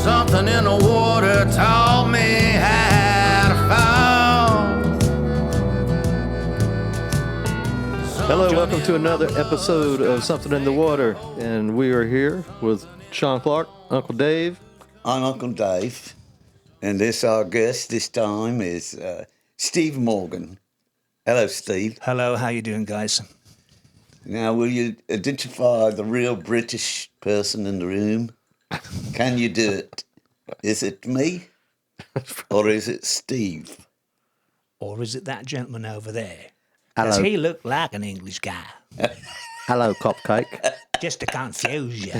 Something in the water taught me how to fall. Hello, welcome to another episode of Something in the Water, and we are here with Sean Clark, Uncle Dave. I'm Uncle Dave, and our guest this time is Steve Morgan. Hello, Steve. Hello, how you doing, guys? Now, will you identify the real British person in the room? Can you do it? Is it me, or is it Steve? Or is it that gentleman over there? Hello. Does he look like an English guy? Hello, Cupcake. Just to confuse you.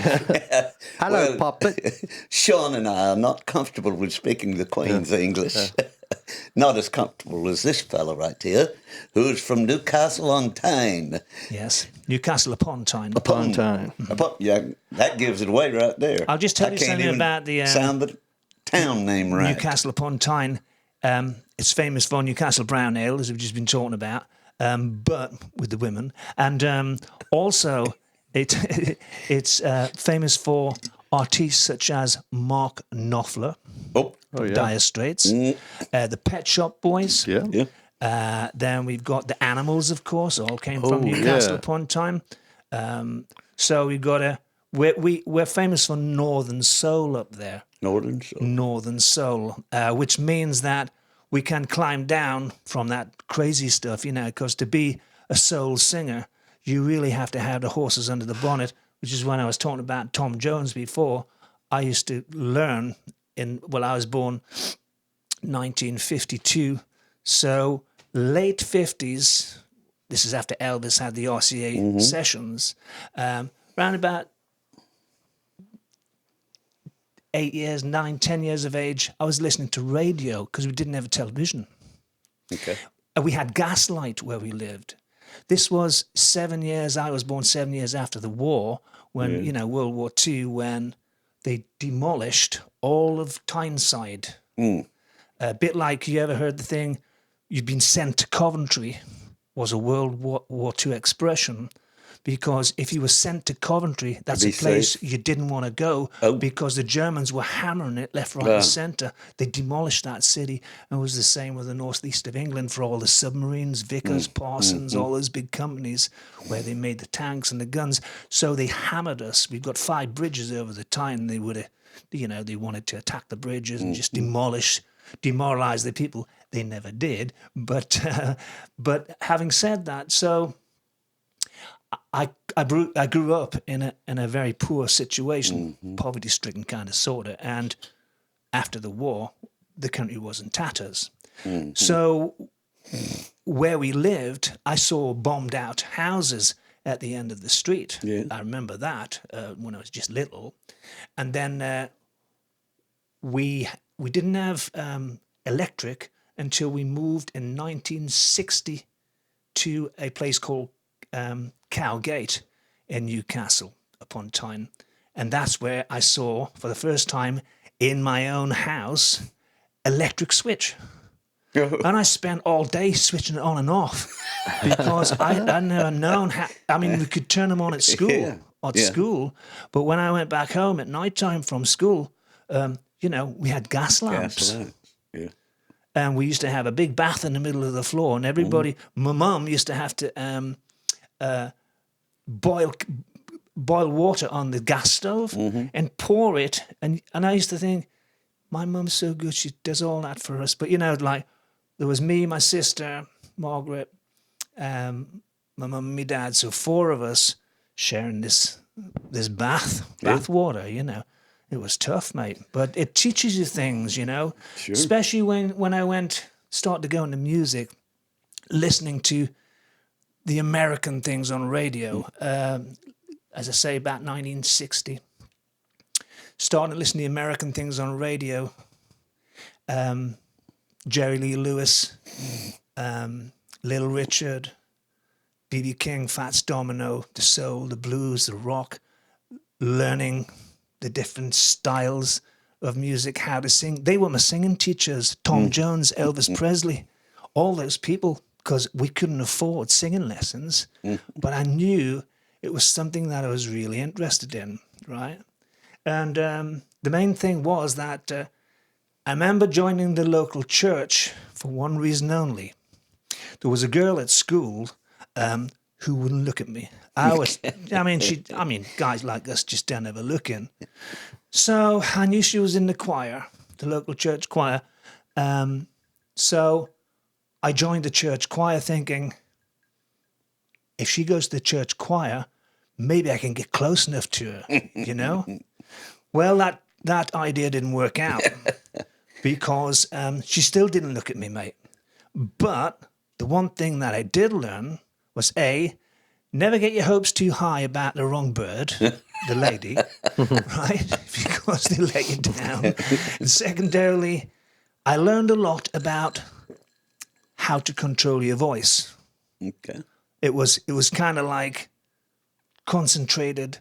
Hello, Puppet. Sean and I are not comfortable with speaking the Queen's English. Not as comfortable as this fellow right here, who's from Newcastle on Tyne. Yes, Newcastle upon Tyne. Tyne. Yeah, that gives it away right there. I'll just tell you something about the sound the town name right. Newcastle upon Tyne. It's famous for Newcastle brown ale, as we've just been talking about, but with the women, and also it's famous for artists such as Mark Knopfler. Yeah. Dire Straits, the Pet Shop Boys. Yeah. Then we've got the Animals, of course, all came from Newcastle upon Tyne. So we've got we're famous for Northern Soul up there. Northern Soul, which means that we can climb down from that crazy stuff, because to be a soul singer, you really have to have the horses under the bonnet, which is when I was talking about Tom Jones before. I used to learn I was born 1952, so late 50s. This is after Elvis had the RCA sessions. Around about 9, 10 years of age, I was listening to radio because we didn't have a television. Okay. We had gaslight where we lived. This was 7 years. I was born 7 years after the war, when World War II, when they demolished all of Tyneside. A bit like, you ever heard the thing, you've been sent to Coventry, was a World War II expression, because if you were sent to Coventry, that's a place safe. you didn't want to go, because the Germans were hammering it left, right, and centre. They demolished that city, and it was the same with the northeast of England for all the submarines, Vickers, Parsons, all those big companies where they made the tanks and the guns. So they hammered us. We've got 5 bridges over the Tyne. They would have, they wanted to attack the bridges and just demoralize the people. They never did. But having said that, so I grew up in a very poor situation, poverty-stricken kind of sorta, and after the war, the country was in tatters. So where we lived, I saw bombed out houses at the end of the street. Yeah. I remember that when I was just little, and then we didn't have electric until we moved in 1960 to a place called Cowgate in Newcastle upon Tyne, and that's where I saw for the first time in my own house electric switch. And I spent all day switching it on and off because I'd never known how. I mean, we could turn them on at school, school, but when I went back home at night time from school, we had gas lamps. And we used to have a big bath in the middle of the floor, and everybody, my mum used to have to boil water on the gas stove and pour it. And I used to think, my mum's so good, she does all that for us. But, there was me, my sister, Margaret, my mum and my dad. So 4 of us sharing this bath water, It was tough, mate. But it teaches you things, Sure. Especially when I started to go into music, listening to the American things on radio, as I say, about 1960. Starting to listen to the American things on radio, Jerry Lee Lewis, Little Richard, B.B. King, Fats Domino, the soul, the blues, the rock, learning the different styles of music, how to sing. They were my singing teachers, Tom Jones, Elvis Presley, all those people, because we couldn't afford singing lessons, but I knew it was something that I was really interested in, right? And the main thing was that I remember joining the local church for one reason only. There was a girl at school who wouldn't look at me. Guys like us just don't ever look in. So I knew she was in the choir, the local church choir. So I joined the church choir thinking, if she goes to the church choir, maybe I can get close enough to her, you know? Well, that idea didn't work out because she still didn't look at me, mate. But the one thing that I did learn was A, never get your hopes too high about the wrong bird, the lady, right? Because they let you down. And secondarily, I learned a lot about how to control your voice. Okay. It was kind of like concentrated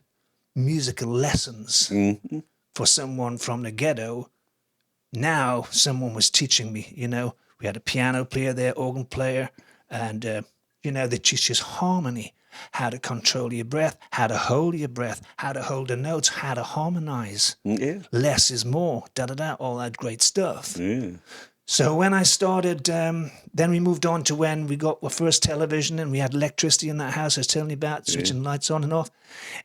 musical lessons for someone from the ghetto. Now someone was teaching me, you know. We had a piano player there, organ player, and, they teach us harmony, how to control your breath, how to hold your breath, how to hold the notes, how to harmonize. Yeah. Less is more, da-da-da, all that great stuff. Yeah. So when I started, then we moved on to when we got our first television and we had electricity in that house I was telling you about, switching lights on and off,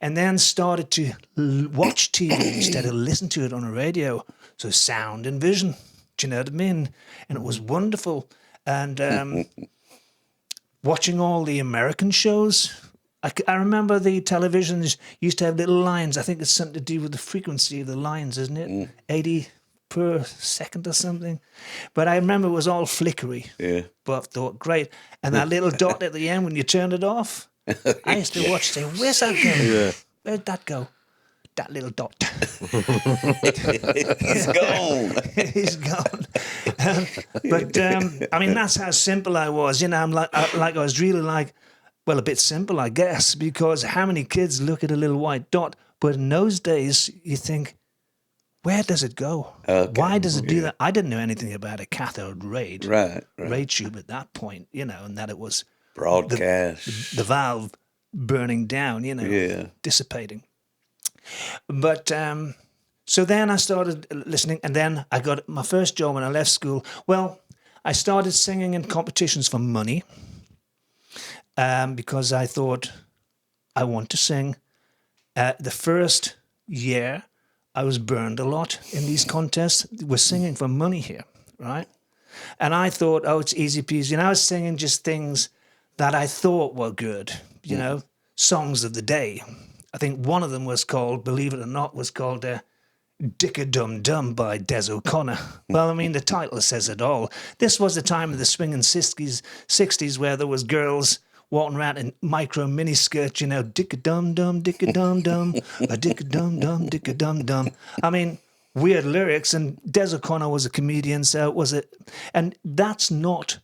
and then started to watch TV instead of listen to it on the radio. So sound and vision, do you know what I mean? And it was wonderful. And watching all the American shows, I remember the televisions used to have little lines. I think it's something to do with the frequency of the lines, isn't it? 80 per second or something. But I remember it was all flickery. Yeah. But I thought, great. And that little dot at the end when you turned it off, I used to watch saying, where's that go? Yeah. Where'd that go? That little dot. It's gone. He's gone. That's how simple I was. You know, I was really like, well, a bit simple, I guess, because how many kids look at a little white dot? But in those days, you think, where does it go? Okay. Why does it do that? I didn't know anything about a cathode ray. Right. Ray tube at that point, you know, and that it was Broadcast. the valve burning down, you know, dissipating. But so then I started listening, and then I got my first job when I left school. Well, I started singing in competitions for money because I thought I want to sing. The first year, I was burned a lot in these contests. We're singing for money here, right? And I thought, oh, it's easy peasy. And I was singing just things that I thought were good, you know, songs of the day. I think one of them was called, believe it or not, was called Dick-a-Dum-Dum by Des O'Connor. Well, I mean, the title says it all. This was the time of the swinging 60s where there was girls walking around in micro miniskirts, you know, dick-a-dum-dum, dick-a-dum-dum, a dick-a-dum-dum, dick-a-dum-dum. I mean, weird lyrics, and Des O'Connor was a comedian, so it was and that's not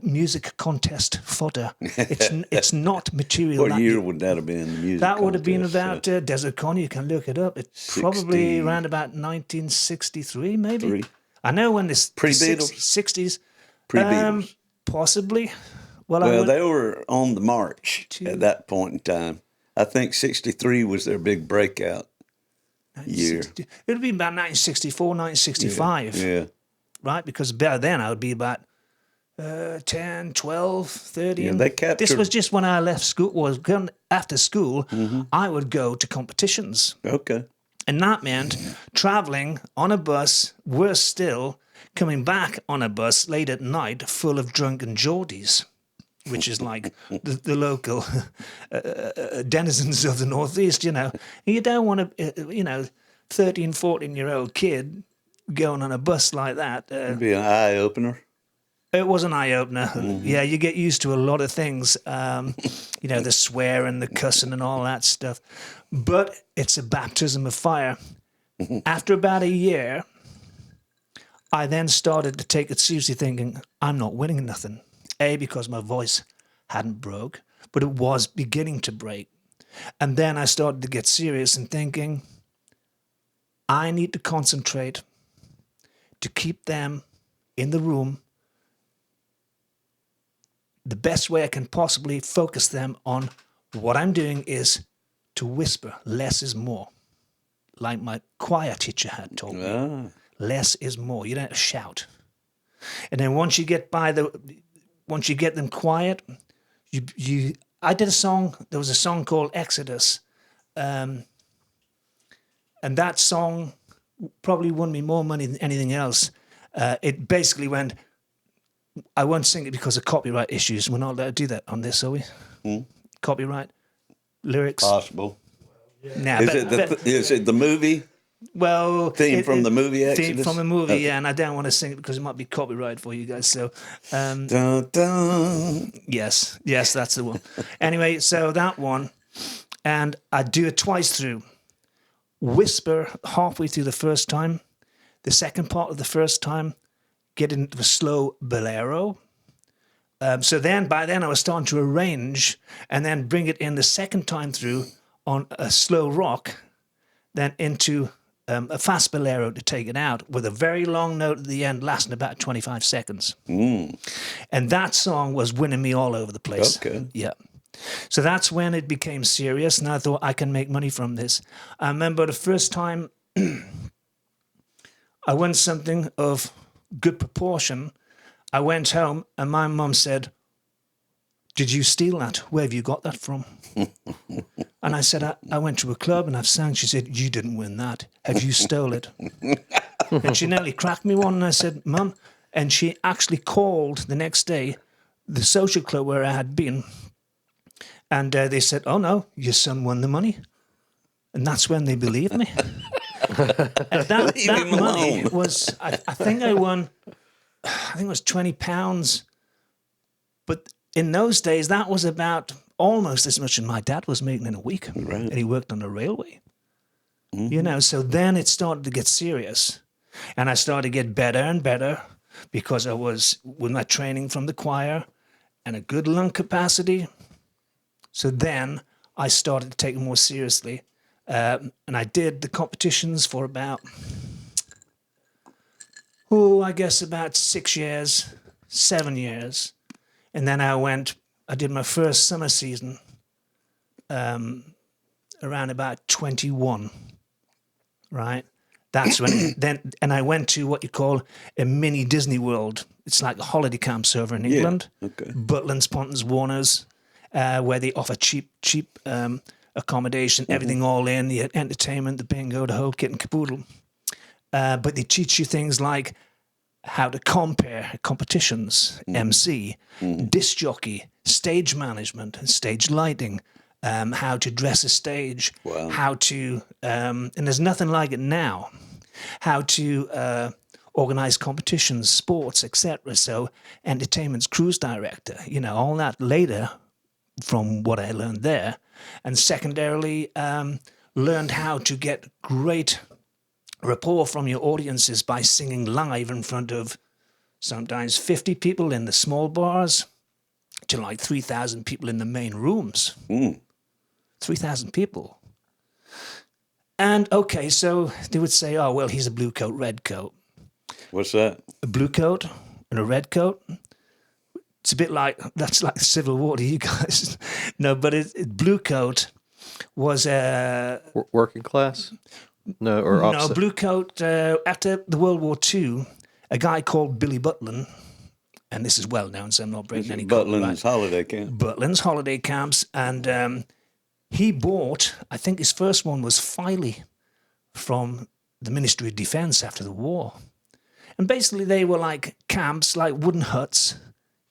music contest fodder. It's not material. What year would that have been? The music that would have been contest? about Des O'Connor. You can look it up. It's probably around about 1963, maybe. I know when this Pre-Beatles? 60s. Pre-Beatles. Possibly. Well, they were on the march at that point in time. I think 63 was their big breakout year. It would be about 1964, 1965. Yeah. Right? Because by then I would be about 10, 12, 13. Yeah, they captured... This was just when I left school. After school, I would go to competitions. Okay. And that meant traveling on a bus, worse still, coming back on a bus late at night full of drunken Geordies, which is like the local denizens of the Northeast, you know. And you don't want to, 13, 14-year-old kid going on a bus like that. It'd be an eye-opener. It was an eye-opener. Yeah, you get used to a lot of things, the swearing, the cussing and all that stuff. But it's a baptism of fire. After about a year, I then started to take it seriously, thinking, I'm not winning nothing. A, because my voice hadn't broke, but it was beginning to break. And then I started to get serious and thinking, I need to concentrate to keep them in the room the best way I can possibly focus them on what I'm doing is to whisper. Less is more. like my choir teacher had told me. Less is more. You don't have to shout. And then once you get them quiet, I did a song. There was a song called Exodus, and that song probably won me more money than anything else. It basically went. I won't sing it because of copyright issues. We're not allowed to do that on this, are we? Copyright lyrics. Possible. Nah, Is it the movie? Well, Theme from the movie, Exodus? Theme from the movie, yeah, and I don't want to sing it because it might be copyright for you guys. So, Dun, dun. yes, that's the one. Anyway, so that one, and I do it twice through. Whisper halfway through the first time, the second part of the first time, get into a slow bolero. So then, by then, I was starting to arrange and then bring it in the second time through on a slow rock, then into a fast bolero to take it out with a very long note at the end lasting about 25 seconds. And that song was winning me all over the place. Okay. Yeah. So that's when it became serious, and I thought I can make money from this. I remember the first time I won something of good proportion. I went home and my mum said, "Did you steal that? Where have you got that from?" And I said, I went to a club and I've sang. She said, "You didn't win that. Have you stole it?" And she nearly cracked me one. And I said, "Mum," and she actually called the next day the social club where I had been. And they said, "Oh no, your son won the money." And that's when they believed me. And that money was, I think I won, I think it was £20. But in those days, that was about almost as much as my dad was making in a week. Right. And he worked on the railway. You know, so then it started to get serious. And I started to get better and better because I was with my training from the choir and a good lung capacity. So then I started to take it more seriously. And I did the competitions for about, I guess about 6 years, 7 years. And then I did my first summer season around about 21, right? That's when, and I went to what you call a mini Disney World. It's like a holiday camp server in England. Okay. Butlins, Pontons, Warners, where they offer cheap accommodation, everything all in, the entertainment, the bingo, the whole kit and caboodle. But they teach you things like how to compare competitions, MC, disc jockey, stage management, stage lighting, how to dress a stage, how to, and there's nothing like it now, how to organize competitions, sports, etc. So entertainment's cruise director, you know, all that later from what I learned there. And secondarily, learned how to get great rapport from your audiences by singing live in front of sometimes 50 people in the small bars to like 3,000 people in the main rooms. 3,000 people. And okay, so they would say, "Oh, well, he's a blue coat, red coat." What's that? A blue coat and a red coat. It's a bit like, that's like the Civil War to you guys. No, but blue coat was Working class? No, or opposite? No, blue coat, after the World War II, a guy called Billy Butlin, and this is well known, so I'm not breaking any Butlin's holiday camp. Butlin's holiday camps, and he bought, I think his first one was Filey from the Ministry of Defence after the war. And basically they were like camps, like wooden huts,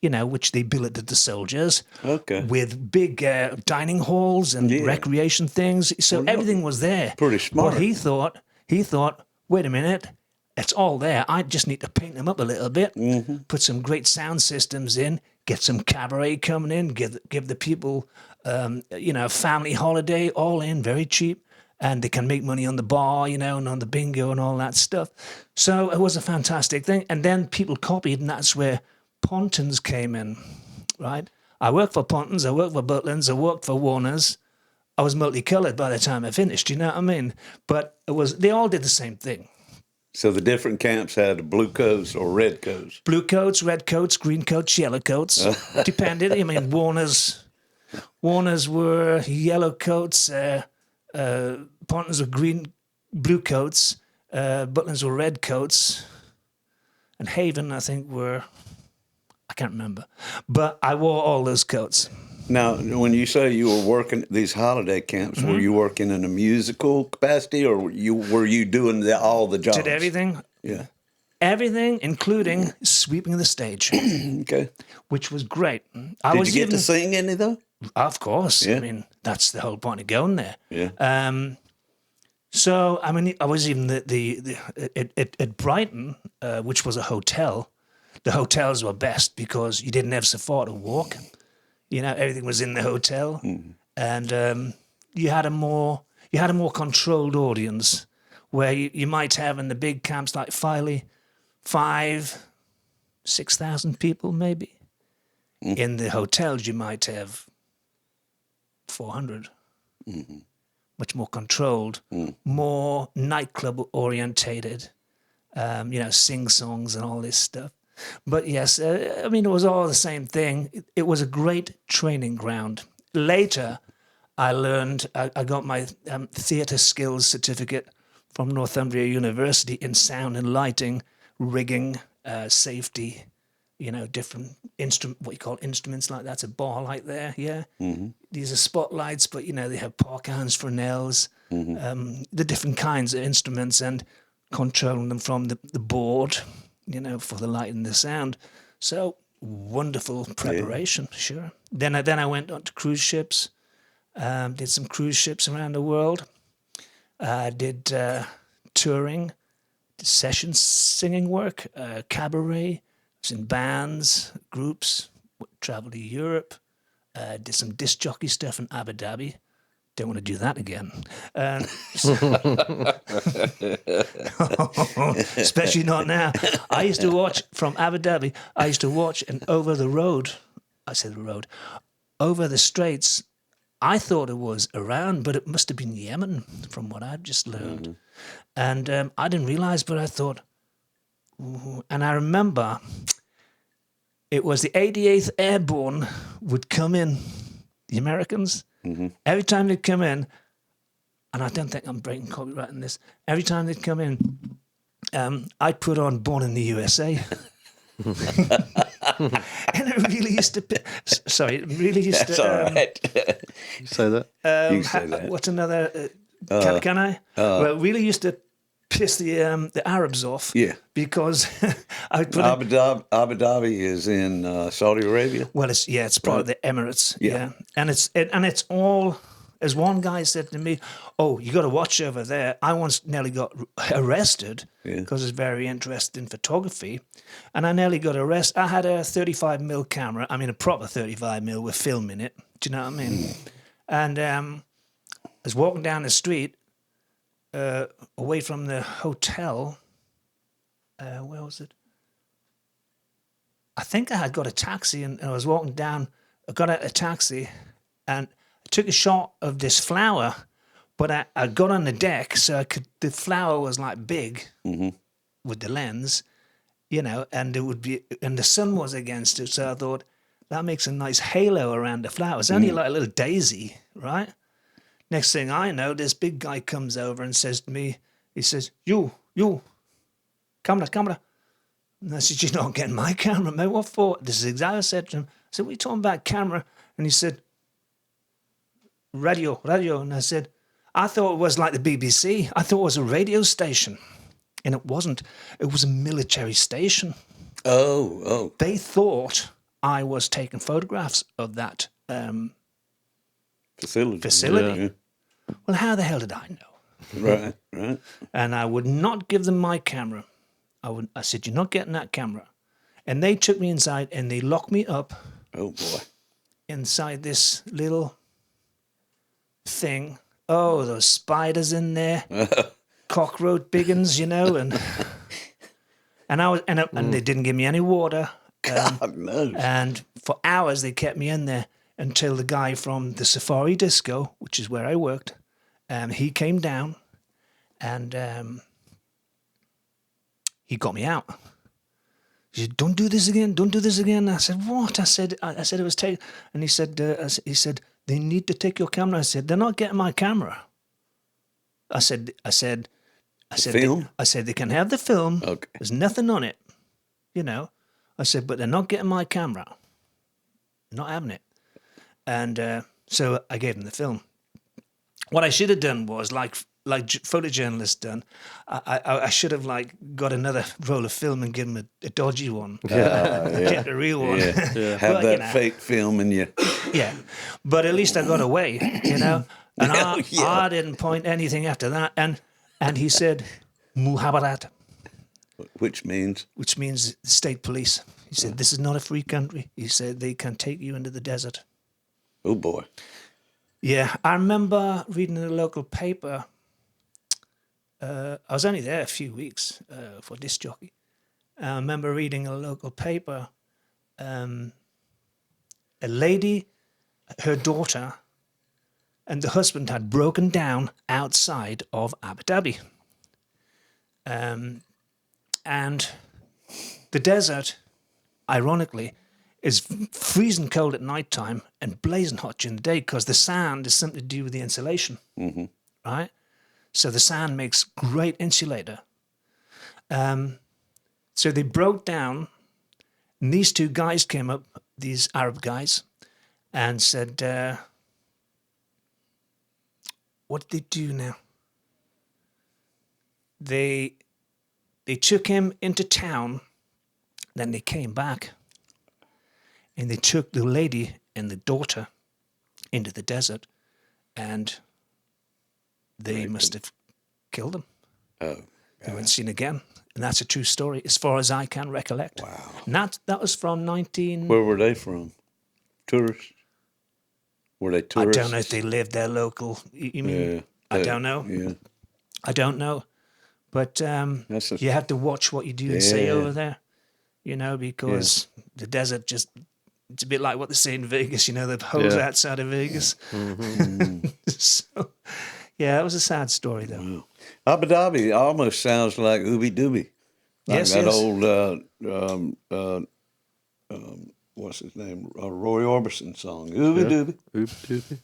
you know, which they billeted the soldiers. Okay. With big dining halls and recreation things. So everything was there. Pretty smart. But he thought, wait a minute, it's all there. I just need to paint them up a little bit, put some great sound systems in, get some cabaret coming in, give the people, you know, a family holiday, all in, very cheap. And they can make money on the bar, you know, and on the bingo and all that stuff. So it was a fantastic thing. And then people copied, and that's where Pontons came in, right? I worked for Pontons, I worked for Butlins, I worked for Warners. I was multicolored by the time I finished, you know what I mean? But they all did the same thing. So the different camps had blue coats or red coats? Blue coats, red coats, green coats, yellow coats. Depended. I mean, Warners were yellow coats, Pontons were blue coats, Butlins were red coats, and Haven, I think, I can't remember. But I wore all those coats. Now, when you say you were working at these holiday camps, were you working in a musical capacity, or were you doing all the jobs? Did everything. Yeah. Everything, including sweeping the stage. Okay. Which was great. Did you get to sing any, though? Of course. Yeah. I mean, that's the whole point of going there. Yeah. So, I mean, I was even at Brighton, which was a hotel. The hotels were best because you didn't have so far to walk. You know, everything was in the hotel, and you had a more controlled audience, where you might have in the big camps like Filey, 5,000-6,000 people maybe. In the hotels, you might have 400. Much more controlled, more nightclub orientated, sing songs and all this stuff. But yes, I mean, it was all the same thing. It was a great training ground. Later, I learned, I got my theatre skills certificate from Northumbria University in sound and lighting, rigging, safety, different what you call instruments like that's a bar light there, yeah. These are spotlights, but they have park hands for nails, the different kinds of instruments, and controlling them from the board, for the light and the sound. So wonderful preparation, sure. Then I went on to cruise ships, did some cruise ships around the world, did touring, did session singing work, cabaret. Was in bands, groups, traveled to Europe, did some disc jockey stuff in Abu Dhabi. Don't want to do that again. Especially not now. I used to watch from Abu Dhabi, and over the straits, I thought it was Iran, but it must have been Yemen from what I've just learned. And I didn't realize, but I thought, and I remember it was the 88th Airborne would come in, the Americans. Every time they'd come in, and I don't think I'm breaking copyright in this, every time they'd come in, I'd put on Born in the USA. And it really used to... That's all right. You say that? You say that. What's another... can I? Well, it really used to piss the Arabs off. Yeah. Because I put Abu Dhabi is in Saudi Arabia. Well, it's part of the Emirates. Yeah. And it's all, as one guy said to me, "Oh, you got to watch over there." I once nearly got arrested because I was very interested in photography, and I nearly got arrested. I had a 35mm camera. I mean, a proper 35mm with film in it. Do you know what I mean? And I was walking down the street. Away from the hotel, where was it? I think I had got a taxi and I was walking down. I got out a taxi and I took a shot of this flower, but I got on the deck so the flower was like big with the lens, and and the sun was against it. So I thought that makes a nice halo around the flower. It's only like a little daisy, right? Next thing I know, this big guy comes over and says to me, he says, you, camera. And I said, "You're not getting my camera, mate. What for?" This is exactly what I said to him. I said, "What are you talking about, camera?" And he said, radio. And I said, "I thought it was like the BBC. I thought it was a radio station." And it wasn't. It was a military station. Oh. They thought I was taking photographs of that facility. Yeah. Well, how the hell did I know? Right. And I would not give them my camera. I said, "You're not getting that camera." And they took me inside and they locked me up. Oh, boy. Inside this little thing. Oh, those spiders in there. Cockroach biggins, and they didn't give me any water. God knows. And for hours they kept me in there until the guy from the Safari Disco, which is where I worked, he came down and he got me out. He said, "Don't do this again. Don't do this again." I said, "What?" I said it was taken. And he said, "They need to take your camera." I said, "They're not getting my camera." I said, I said, film? I said, they can have the film. Okay. There's nothing on it, you know. I said, but they're not getting my camera. Not having it. And so I gave them the film. What I should have done was, like photojournalists done, I should have like got another roll of film and given them a dodgy one. Get the real one. Yeah. Have But, that you know, fake film in you. yeah. But at least I got away, you know. And Yeah. I didn't point anything after that. And he said, Muhabarat, Which means? which means state police. He said, this is not a free country. He said, they can take you into the desert. Oh, boy. Yeah, I remember reading in a local paper. I was only there a few weeks for disc jockey. I remember reading a local paper. A lady, her daughter, and the husband had broken down outside of Abu Dhabi. And the desert, ironically, is freezing cold at night time and blazing hot during the day because the sand is something to do with the insulation, right? So the sand makes great insulator. So they broke down, and these two guys came up, these Arab guys, and said, what did they do now? They took him into town, then they came back, and they took the lady and the daughter into the desert, and they must have killed them. Oh, They weren't seen again. And that's a true story, as far as I can recollect. wow. And that was from 19... Where were they from? Tourists? Were they I tourists? don't know if they lived there local. You mean? Yeah. I don't know. Yeah. I don't know. But That's a- you have to watch what you do and say Yeah. over there, you know, because the desert just... It's a bit like what they say in Vegas, you know, the holes Yeah. outside of Vegas. So, yeah, it was a sad story, though. Wow. Abu Dhabi almost sounds like Ooby Dooby. Like Yes, that yes. old, what's his name? Roy Orbison song. Ooby Dooby. Oops, doopy.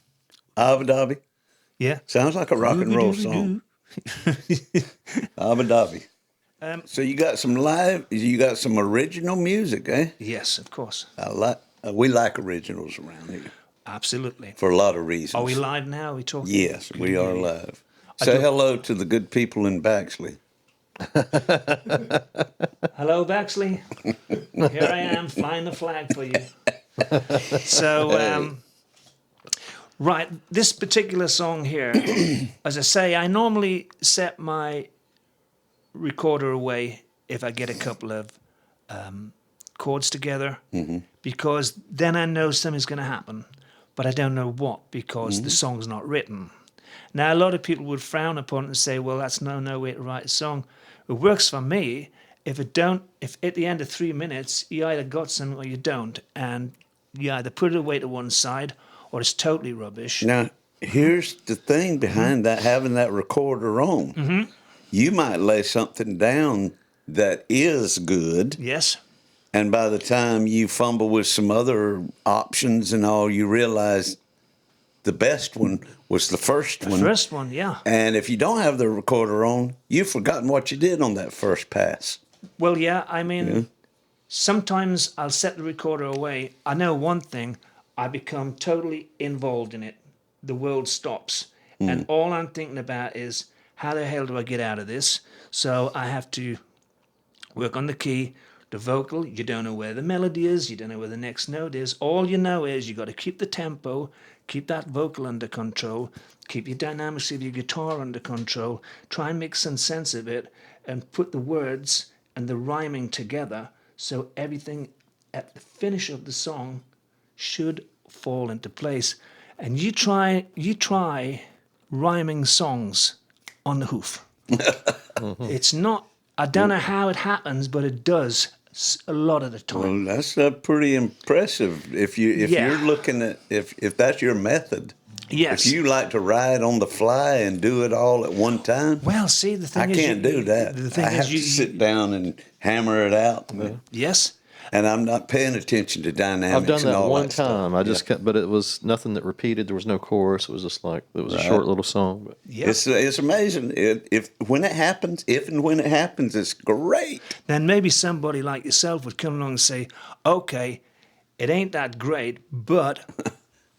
Abu Dhabi. Yeah. Sounds like a rock and roll song. Abu Dhabi. So you got some original music, eh? Yes, of course. We like originals around here Absolutely. for a lot of reasons. Are we live now? Are we talking? Yes, we are live. Say hello to the good people in Baxley. Hello, Baxley. Here I am, flying the flag for you. So, right, this particular song here, as I say, I normally set my recorder away if I get a couple of chords together, because then I know something's going to happen, but I don't know what, because the song's not written. Now, a lot of people would frown upon it and say, well, that's no way to write a song. It works for me if at the end of 3 minutes, you either got something or you don't, and you either put it away to one side or it's totally rubbish. Now, here's the thing behind that, having that recorder on. You might lay something down that is good, Yes? and by the time you fumble with some other options and all, you realize the best one was the first one. First one, yeah. And if you don't have the recorder on, you've forgotten what you did on that first pass. Well, yeah, I mean, sometimes I'll set the recorder away. I know one thing, I become totally involved in it. The world stops. And all I'm thinking about is, how the hell do I get out of this? So I have to work on the key, the vocal. You don't know where the melody is. You don't know where the next note is. All you know is you got to keep the tempo, keep that vocal under control, keep your dynamics of your guitar under control, try and make some sense of it, and put the words and the rhyming together so everything at the finish of the song should fall into place. And you try rhyming songs on the hoof. It's not, I don't know how it happens, but it does a lot of the time. Well, that's pretty impressive. If you're looking at if that's your method. Yes. If you like to ride on the fly and do it all at one time, Well, see, the thing I is... can't do that. The thing I have is, to sit down and hammer it out. Yes. And I'm not paying attention to dynamics. I've done and that all one that stuff. time. I just kept, but it was nothing that repeated. There was no chorus. It was just like it was a short little song. But Yeah. It's amazing. If when it happens, it's great. Then maybe somebody like yourself would come along and say, okay, it ain't that great, but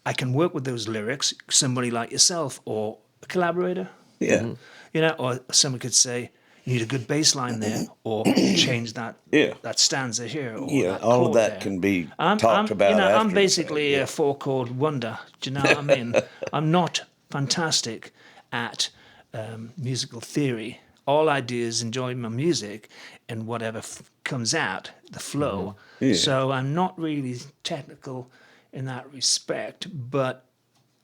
I can work with those lyrics. Somebody like yourself or a collaborator. Yeah. Mm-hmm. You know, or someone could say, you need a good bass line there, or change that that stanza here. Or that all of chord that there. can be I'm, talked about. You know, after I'm the basically fact, a four-chord wonder. Do you know what I mean? I'm not fantastic at musical theory. All I do is enjoy my music and whatever comes out, the flow. Mm-hmm. Yeah. So I'm not really technical in that respect, but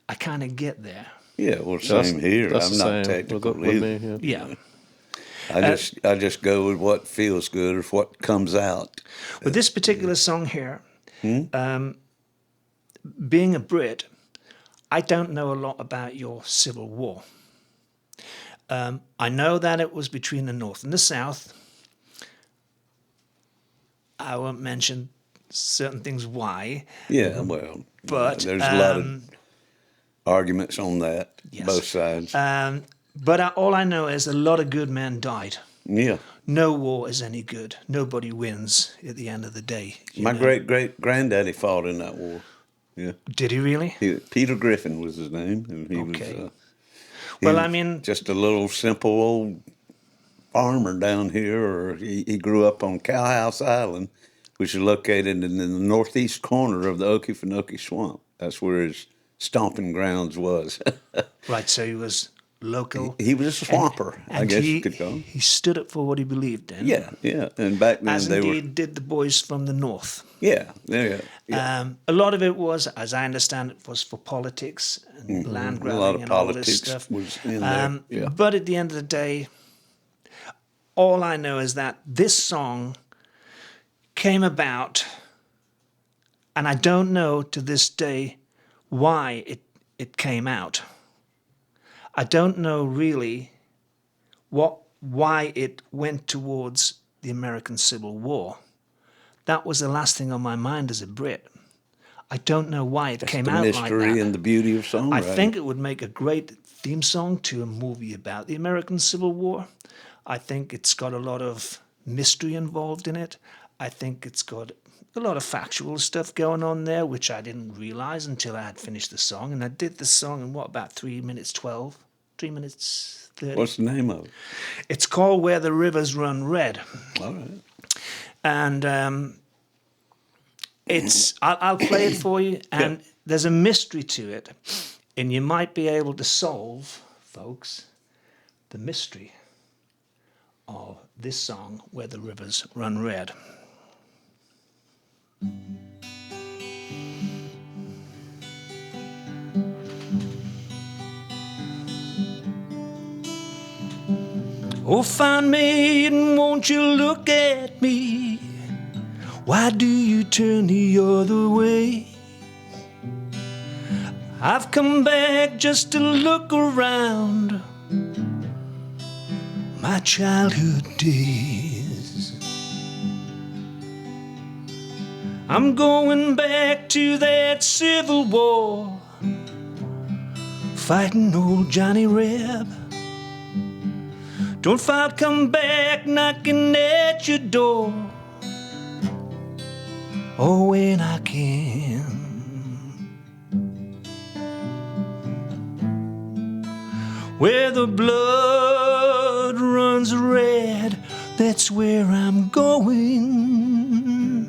I kind of get there. Yeah, well, same here. that's I'm the not same technical with either. me. Yeah. I just go with what feels good or what comes out. With this particular song here, being a Brit, I don't know a lot about your Civil War. I know that it was between the North and the South. I won't mention certain things why. Yeah, well, But, there's a lot of arguments on that, yes. both sides. But all I know is a lot of good men died. Yeah. No war is any good. Nobody wins at the end of the day. My great-great-granddaddy fought in that war. Yeah. Did he really? Peter Griffin was his name, and he Okay. was Well, was I mean, just a little simple old farmer down here, or he grew up on Cowhouse Island, which is located in the northeast corner of the Okefenokee Swamp. That's where his stomping grounds was. right, so he was local. He was a swamper, I guess you could call him. He stood up for what he believed in. Yeah, yeah. And back then As they indeed were. did the boys from the North. Yeah. A lot of it was, as I understand it, was for politics and land Mm-hmm. A lot grabbing of and all this politics stuff. was in there. Yeah. But at the end of the day, all I know is that this song came about, and I don't know to this day why it came out. I don't know really why it went towards the American Civil War. That was the last thing on my mind as a Brit. I don't know why it came out like that. The mystery and the beauty of songwriting. I think it would make a great theme song to a movie about the American Civil War. I think it's got a lot of mystery involved in it. I think it's got a lot of factual stuff going on there, which I didn't realize until I had finished the song. And I did the song in about 3 minutes 12, 3 minutes 30. What's the name of it? It's called Where the Rivers Run Red. All right. And I'll play it for you, and there's a mystery to it, and you might be able to solve, folks, the mystery of this song, Where the Rivers Run Red. Oh, fine maiden, won't you look at me? Why do you turn the other way? I've come back just to look around my childhood days. I'm going back to that Civil War, fighting old Johnny Reb. Don't I'll come back knocking at your door, oh, when I can. Where the blood runs red, that's where I'm going.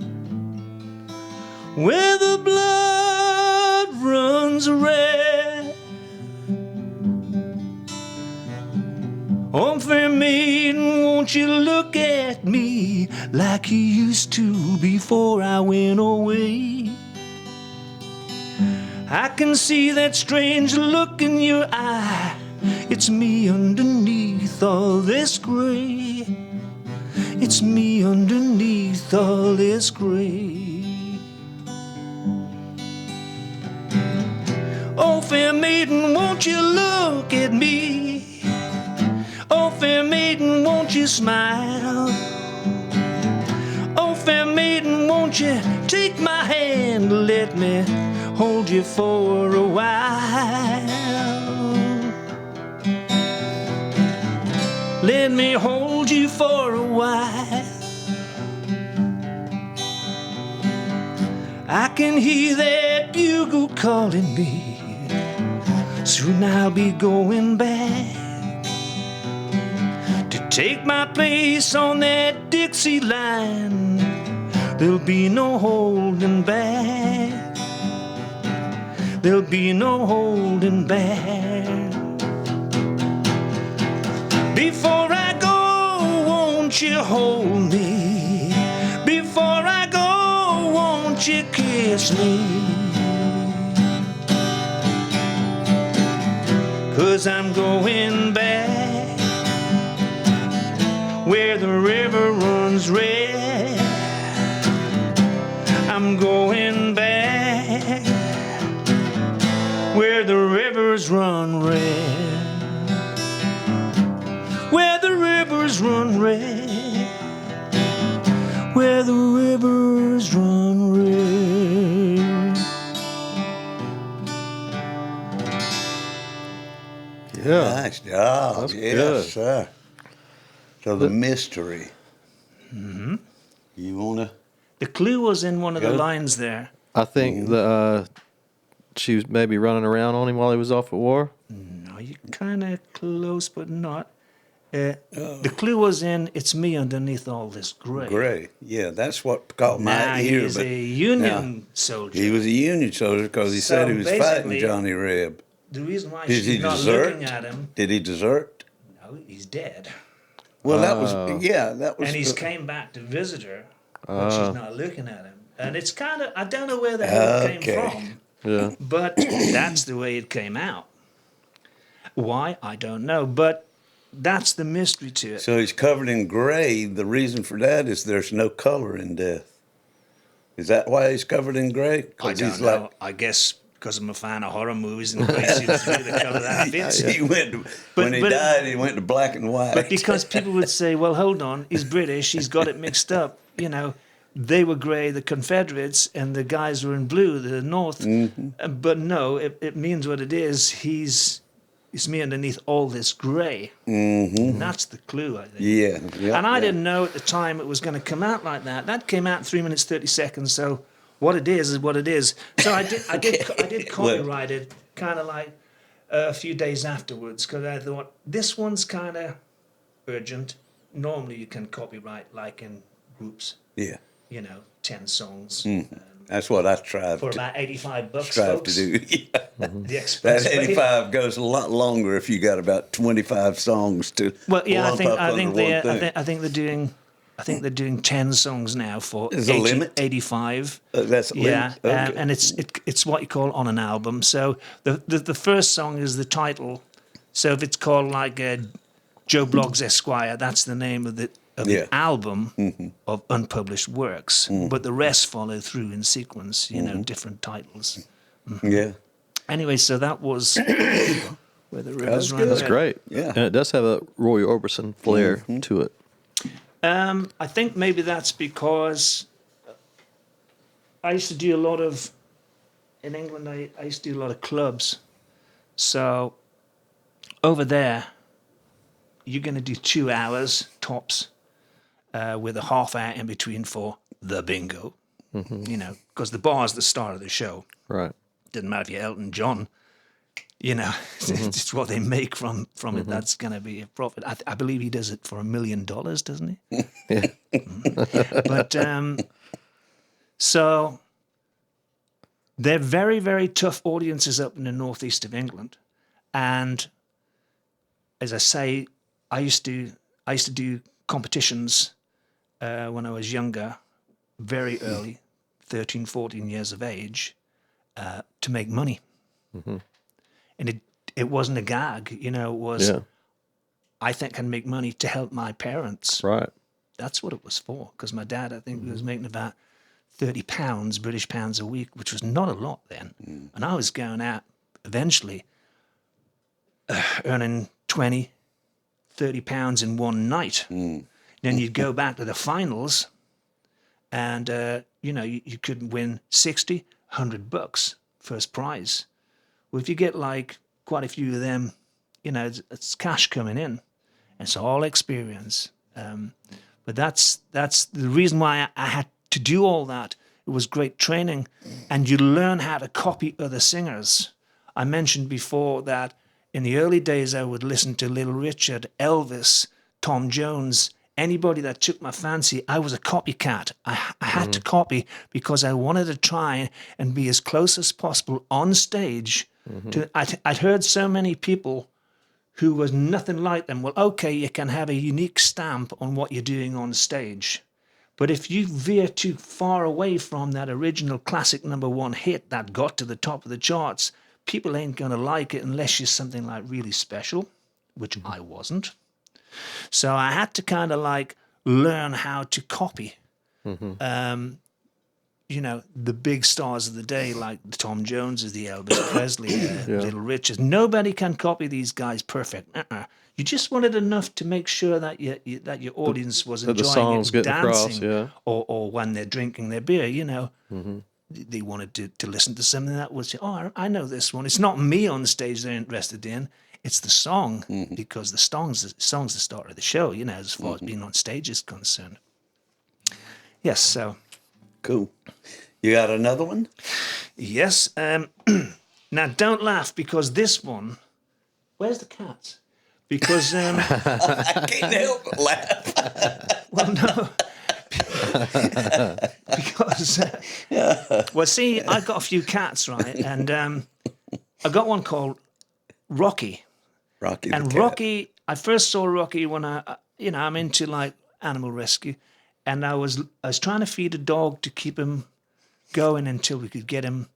Where the blood runs red. Oh, fair maiden, won't you look at me like you used to before I went away? I can see that strange look in your eye. It's me underneath all this gray. It's me underneath all this gray. Oh, fair maiden, won't you look at me? Oh, fair maiden, won't you smile? Oh, fair maiden, won't won't you take my hand, let me hold you for a while. Let me hold you for a while. I can hear that bugle calling me. Soon I'll be going back to take my place on that Dixie line. There'll be no holding back. There'll be no holding back. Before I go, won't you hold me? Before I go, won't you kiss me? 'Cause I'm going back where the river runs red. I'm going back where the rivers run red. Where the rivers run red. Where the rivers run red. Yeah. Nice job. That's Yes, good. sir. So the mystery. Mm-hmm. You want to? The clue was in one of the Good. lines there. I think she was maybe running around on him while he was off at war. No, you're kind of close, but not. The clue was in "It's me underneath all this gray." Gray. Yeah, that's what caught my Now ear. he's but a Union soldier. he was a Union soldier because he said So he was fighting basically- Johnny Reb. The reason why Did he she's not desert? looking at him, Did he desert? no, he's dead. Well, that was that was. And he's came back to visit her, but she's not looking at him. And it's kind of, I don't know where the hell it came Okay. from, Yeah. but that's the way it came out. Why? I don't know, but that's the mystery to it. So he's covered in gray. The reason for that is there's no color in death. Is that why he's covered in gray? I 'Cause don't he's know. I guess because I'm a fan of horror movies and gray seems to be the color that fits. He went to, when he but- died. He went to black and white. But because people would say, well, hold on, he's British, he's got it mixed up. You know, they were grey, the Confederates, and the guys were in blue, the North. But no, it means what it is. It's me underneath all this grey. And that's the clue, I think. yeah. And I didn't know at the time it was going to come out like that. That came out 3 minutes 30 seconds. So what it is what it is. So I did copyright it kind of like a few days afterwards because I thought this one's kind of urgent. Normally you can copyright like in groups, Yeah. 10 songs That's what I tried for to, about $85, strive folks. to do. Yeah. The That express way. 85 goes a lot longer if you got about 25 songs to. Well, yeah, lump up I under think one thing. they're doing 10 songs now for Is the limit? 85. That's the Yeah, limit? Okay. and it's what you call on an album. So the first song is the title. So if it's called like Joe Bloggs Esquire, that's the name of the Yeah. album of unpublished works. But the rest follow through in sequence. Different titles. Yeah. Anyway, so that was where the rivers run. good. That's red. great. Yeah. And it does have a Roy Orbison flair to it. I think maybe that's because I used to do a lot of, in England, I used to do a lot of clubs. So over there, you're going to do 2 hours tops with a half hour in between for the bingo, because the bar's the start of the show. Right. Doesn't matter if you're Elton John, it's what they make from it. That's going to be a profit. I believe he does it for $1 million, doesn't he? Yeah. But so they're very, very tough audiences up in the northeast of England, and as I say, I used to do competitions when I was younger, very early, 13, 14 years of age, to make money. And it wasn't a gag, it was, Yeah. I think I can make money to help my parents. Right. That's what it was for. Because my dad, I think, was making about £30, British pounds a week, which was not a lot then. And I was going out eventually earning 20, 30 pounds in one night. Then you'd go back to the finals and, you could win 60, $100 first prize. Well, if you get like quite a few of them, it's cash coming in. It's all experience. But that's the reason why I had to do all that. It was great training, and you learn how to copy other singers. I mentioned before that in the early days I would listen to Little Richard, Elvis, Tom Jones, anybody that took my fancy. I was a copycat. I had to copy because I wanted to try and be as close as possible on stage. I'd heard so many people who was nothing like them. Well, okay, you can have a unique stamp on what you're doing on stage. But if you veer too far away from that original classic #1 hit that got to the top of the charts, people ain't going to like it unless you're something like really special, which I wasn't. So I had to kind of like learn how to copy, the big stars of the day, like the Tom Joneses, the Elvis Presley, Little Richards. Nobody can copy these guys perfect. You just wanted enough to make sure that your audience was enjoying it, dancing, or when they're drinking their beer. They wanted to listen to something that was, I know this one. It's not me on the stage they're interested in. It's the song, because the song's the start of the show, as far as being on stage is concerned. Yes, so. Cool. You got another one? Yes. Now, don't laugh, because this one, where's the cat? Because... I can't help but laugh. Well, no. Because, well, see, I got a few cats, right? And I got one called Rocky. Rocky and the cat. Rocky, I first saw Rocky when I'm into like animal rescue, and I was trying to feed a dog to keep him going until we could get him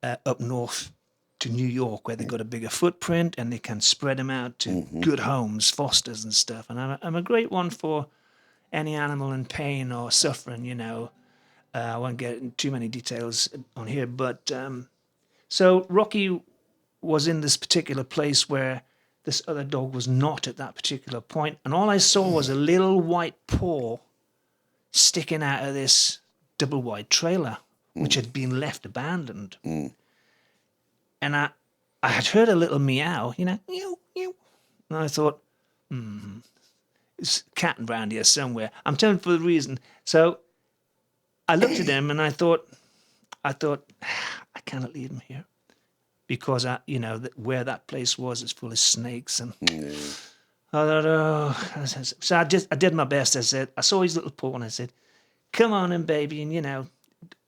up north to New York, where they got a bigger footprint and they can spread him out to good homes, fosters and stuff. And I'm a great one for any animal in pain or suffering. I won't get into too many details on here, but so Rocky was in this particular place where this other dog was not at that particular point, and all I saw was a little white paw sticking out of this double wide trailer, which had been left abandoned. And I had heard a little meow, meow, meow, and I thought, it's a cat around here somewhere. I'm telling for the reason. So I looked at him and I thought, I cannot leave him here. Because where that place was, it's full of snakes, and I thought, so I did my best. I saw his little paw, and I said, "Come on in, baby," and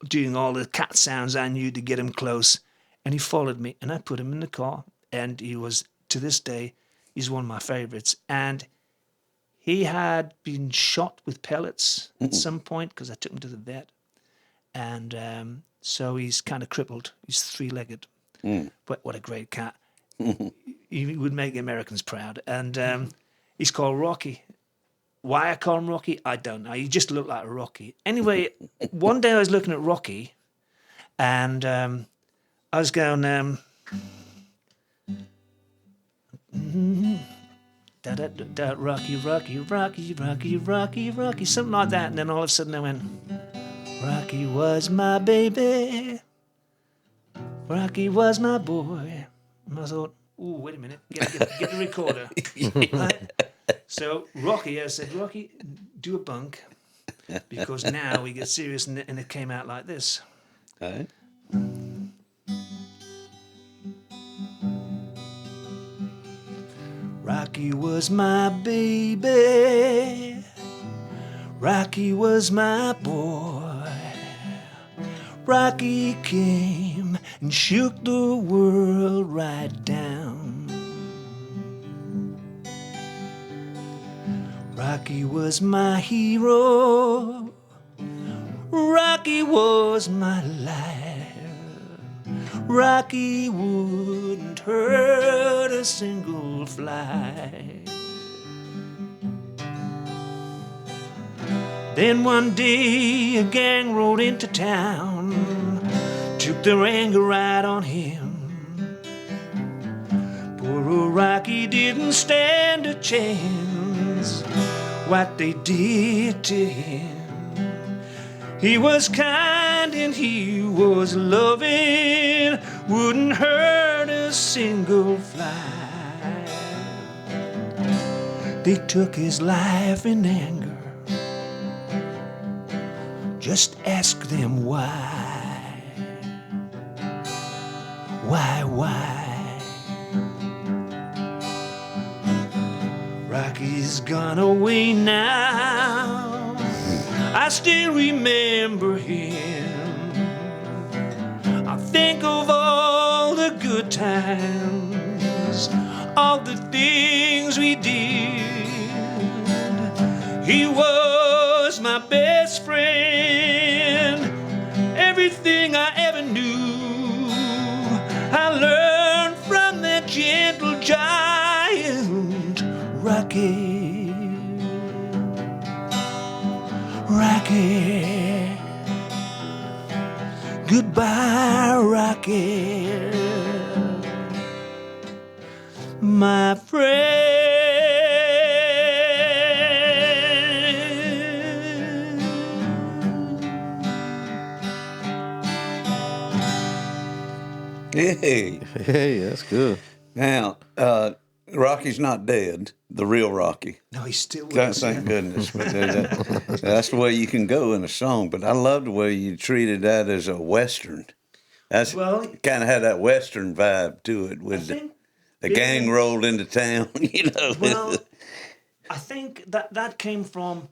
doing all the cat sounds I knew to get him close. And he followed me, and I put him in the car, and he was, to this day, he's one of my favorites. And he had been shot with pellets at some point because I took him to the vet, and so he's kind of crippled. He's 3-legged. But what a great cat. He would make the Americans proud. And he's called Rocky. Why I call him Rocky, I don't know. He just looked like a Rocky. Anyway, one day I was looking at Rocky, and I was going, da Rocky, Rocky, Rocky, Rocky, Rocky, Rocky, something like that. And then all of a sudden I went, Rocky was my baby. Rocky was my boy. And I thought, ooh, wait a minute, get the recorder. Right? So Rocky, I said, Rocky, do a bunk, because now we get serious, and it came out like this. All right. Rocky was my baby. Rocky was my boy. Rocky came and shook the world right down. Rocky was my hero. Rocky was my life. Rocky wouldn't hurt a single fly. Then one day a gang rode into town, took their anger out on him. Poor old Rocky didn't stand a chance, what they did to him. He was kind and he was loving, wouldn't hurt a single fly. They took his life in anger. Just ask them why. Why? Rocky's gone away now. I still remember him. I think of all the good times, all the things we did. He was my best friend, everything I ever knew. I learned from that gentle giant, Rocky. Rocky. Goodbye, Rocky. My friend. Hey, that's good. now Rocky's not dead. The real Rocky. No, he's still with God, us. thank goodness. But that's the way you can go in a song. But I love the way you treated that as a Western. That's kind of had that Western vibe to it with the gang rolled into town, you know. Well, I think that came from,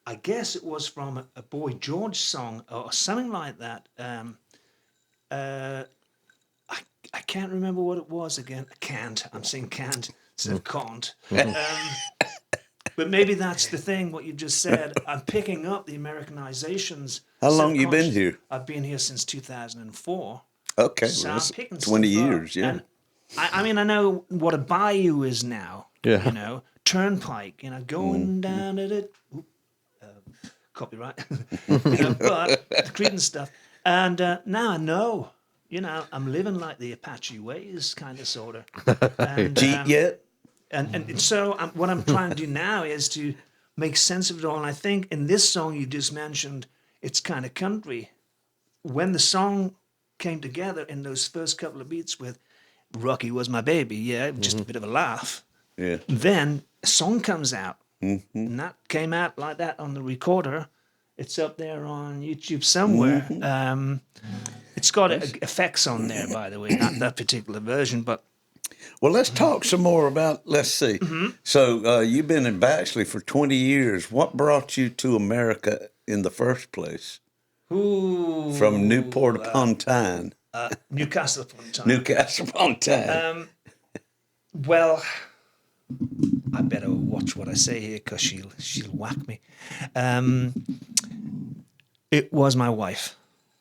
I guess it was from a Boy George song or something like that. I can't remember what it was again. I can't. I'm saying can't instead of can't. But maybe that's the thing, what you just said. I'm picking up the Americanizations. How long you been here? I've been here since 2004. Okay, So well, I'm that's picking 20 stuff up. years, yeah. And I mean, I know what a bayou is now. Yeah. You know, turnpike, going down at it. Copyright. But the Cretan stuff. And now I know. I'm living like the Apache ways, kind of, sort of. And, Cheat yet? And so what I'm trying to do now is to make sense of it all. And I think in this song you just mentioned, it's kind of country. When the song came together in those first couple of beats with Rocky was my baby, just a bit of a laugh. Yeah. Then a song comes out. And that came out like that on the recorder. It's up there on YouTube somewhere. It's got effects on there, by the way, not that particular version, but... Well, let's talk some more about, let's see. So you've been in Baxley for 20 years. What brought you to America in the first place? Ooh, From Newport upon Tyne. Newcastle upon Tyne. Newcastle upon Tyne. Well, I better watch what I say here because she'll whack me. It was my wife.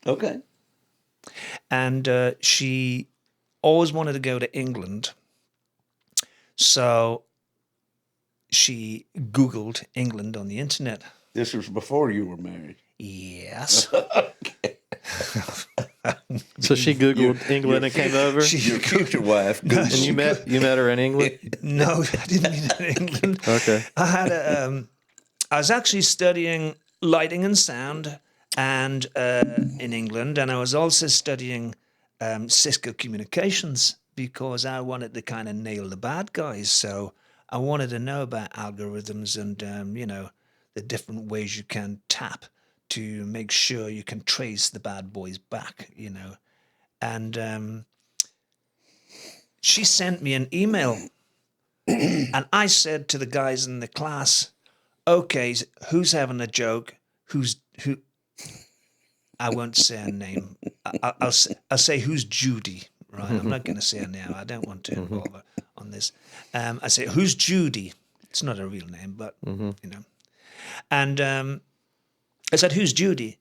Okay. And she always wanted to go to England. So she Googled England on the internet. This was before you were married. Yes. So she Googled England and came over? Your future wife. And you met her in England? No, I didn't meet her in England. Okay. I was actually studying lighting and sound and in England, and I was also studying Cisco communications because I wanted to kind of nail the bad guys. So I wanted to know about algorithms and the different ways you can tap to make sure you can trace the bad boys back. And she sent me an email, and I said to the guys in the class, "Okay, who's having a joke? Who?" I won't say her name. I'll say who's Judy, right? I'm not going to say her name. I don't want to involve her on this. I say, who's Judy? It's not a real name, but, And I said, who's Judy?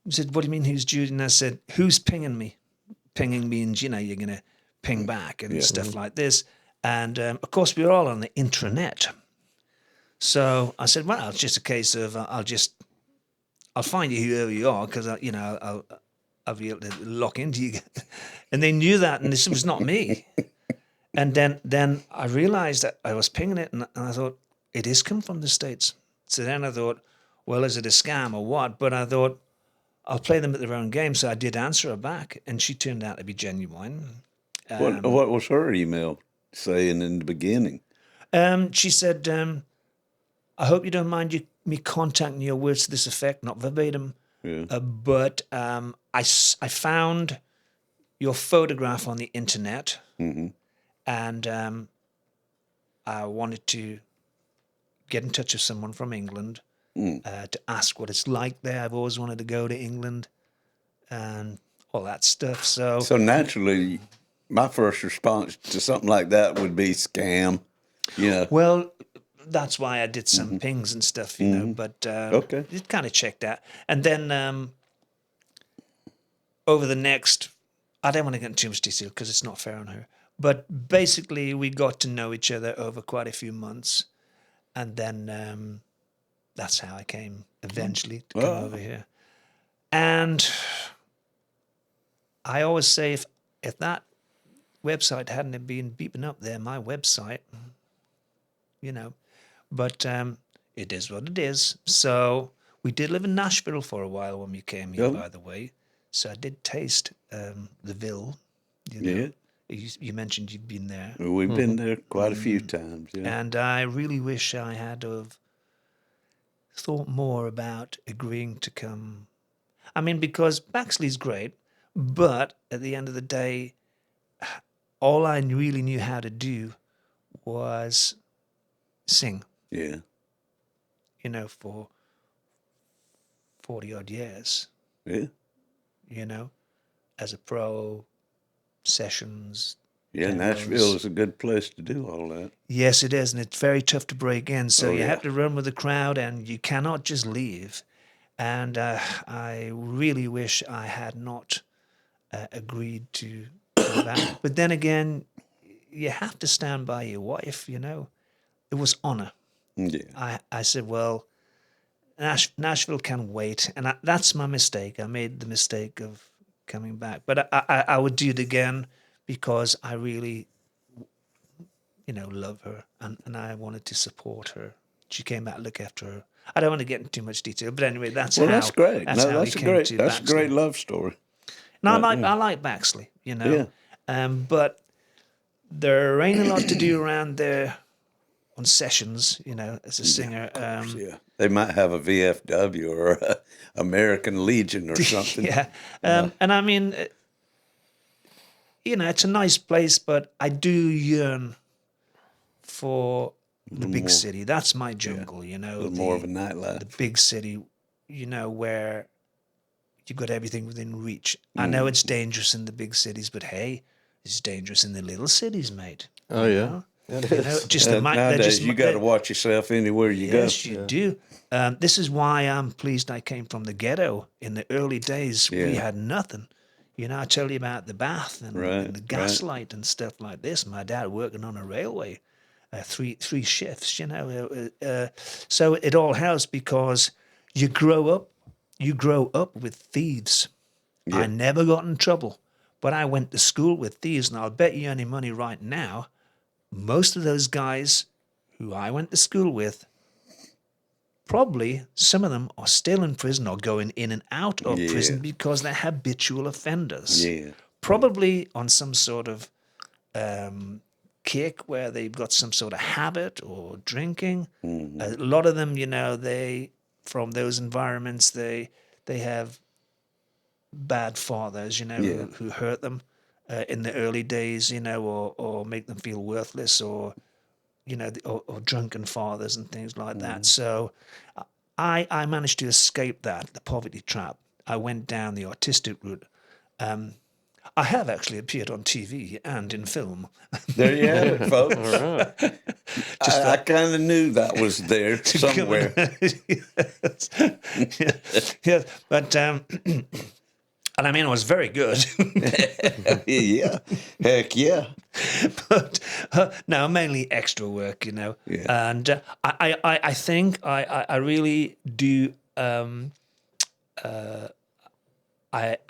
He said, what do you mean, who's Judy? And I said, who's pinging me? Pinging means, you're going to ping back and stuff like this. And, of course, we were all on the intranet. So I said, well, it's just a case of I'll find you whoever you are because I'll be able to lock into you. And they knew that, and this was not me. And then I realized that I was pinging it, and I thought, it is come from the States. So then I thought, well, is it a scam or what? But I thought, I'll play them at their own game. So I did answer her back, and she turned out to be genuine. What was her email saying in the beginning? She said, I hope you don't mind me contacting your words to this effect, not verbatim. Yeah. But I found your photograph on the internet, and I wanted to get in touch with someone from England to ask what it's like there. I've always wanted to go to England and all that stuff. So naturally, my first response to something like that would be scam. well, that's why I did some pings and stuff, but Okay. it kind of checked out. And then over the next, I don't want to get into too much detail because it's not fair on her, but basically we got to know each other over quite a few months. And then that's how I came eventually to come over here. And I always say if that website hadn't been beeping up there, my website, but it is what it is. So we did live in Nashville for a while when we came here, by the way. So I did taste the Ville. Yeah. You mentioned you've been there. We've been there quite a few times. Yeah. And I really wish I had have thought more about agreeing to come. I mean, because Baxley's great, but at the end of the day, all I really knew how to do was sing. Yeah. For 40 odd years. Yeah. As a pro, sessions. Yeah, demos. Nashville is a good place to do all that. Yes, it is, and it's very tough to break in. So you have to run with the crowd, and you cannot just leave. And I really wish I had not agreed to do that. But then again, you have to stand by your wife. It was honor. Yeah. I said, well, Nashville can wait, and that's my mistake. I made the mistake of coming back, but I would do it again because I really, love her, and I wanted to support her. She came back, look after her. I don't want to get into too much detail, but anyway, that's that's great. That's a great love story. No, I like Baxley, but there ain't a lot to do around there on sessions, as a singer. Yeah, they might have a VFW or a American Legion or something. Yeah, and I mean, it's a nice place, but I do yearn for the big city. That's my jungle, A little more of a nightlife. The big city, where you've got everything within reach. I know it's dangerous in the big cities, but hey, it's dangerous in the little cities, mate. Oh, yeah. Nowadays, you got to watch yourself anywhere you go. Yes, you do. This is why I'm pleased I came from the ghetto. In the early days, we had nothing. I tell you about the bath and the gaslight and stuff like this. My dad working on a railway, three shifts. So it all helps because you grow up with thieves. I never got in trouble, but I went to school with thieves, and I'll bet you any money right now, most of those guys who I went to school with, probably some of them are still in prison or going in and out of prison because they're habitual offenders. Yeah. Probably on some sort of kick where they've got some sort of habit or drinking. Mm-hmm. A lot of them, they from those environments, they have bad fathers, who hurt them. In the early days, or make them feel worthless, or or drunken fathers and things like that. So, I managed to escape the poverty trap. I went down the artistic route. I have actually appeared on TV and in film. There you have it, folks. All right. I kind of knew that was there somewhere. yes, but. And I mean, it was very good. Yeah, heck yeah. But no, mainly extra work, Yeah. And I think I really do. I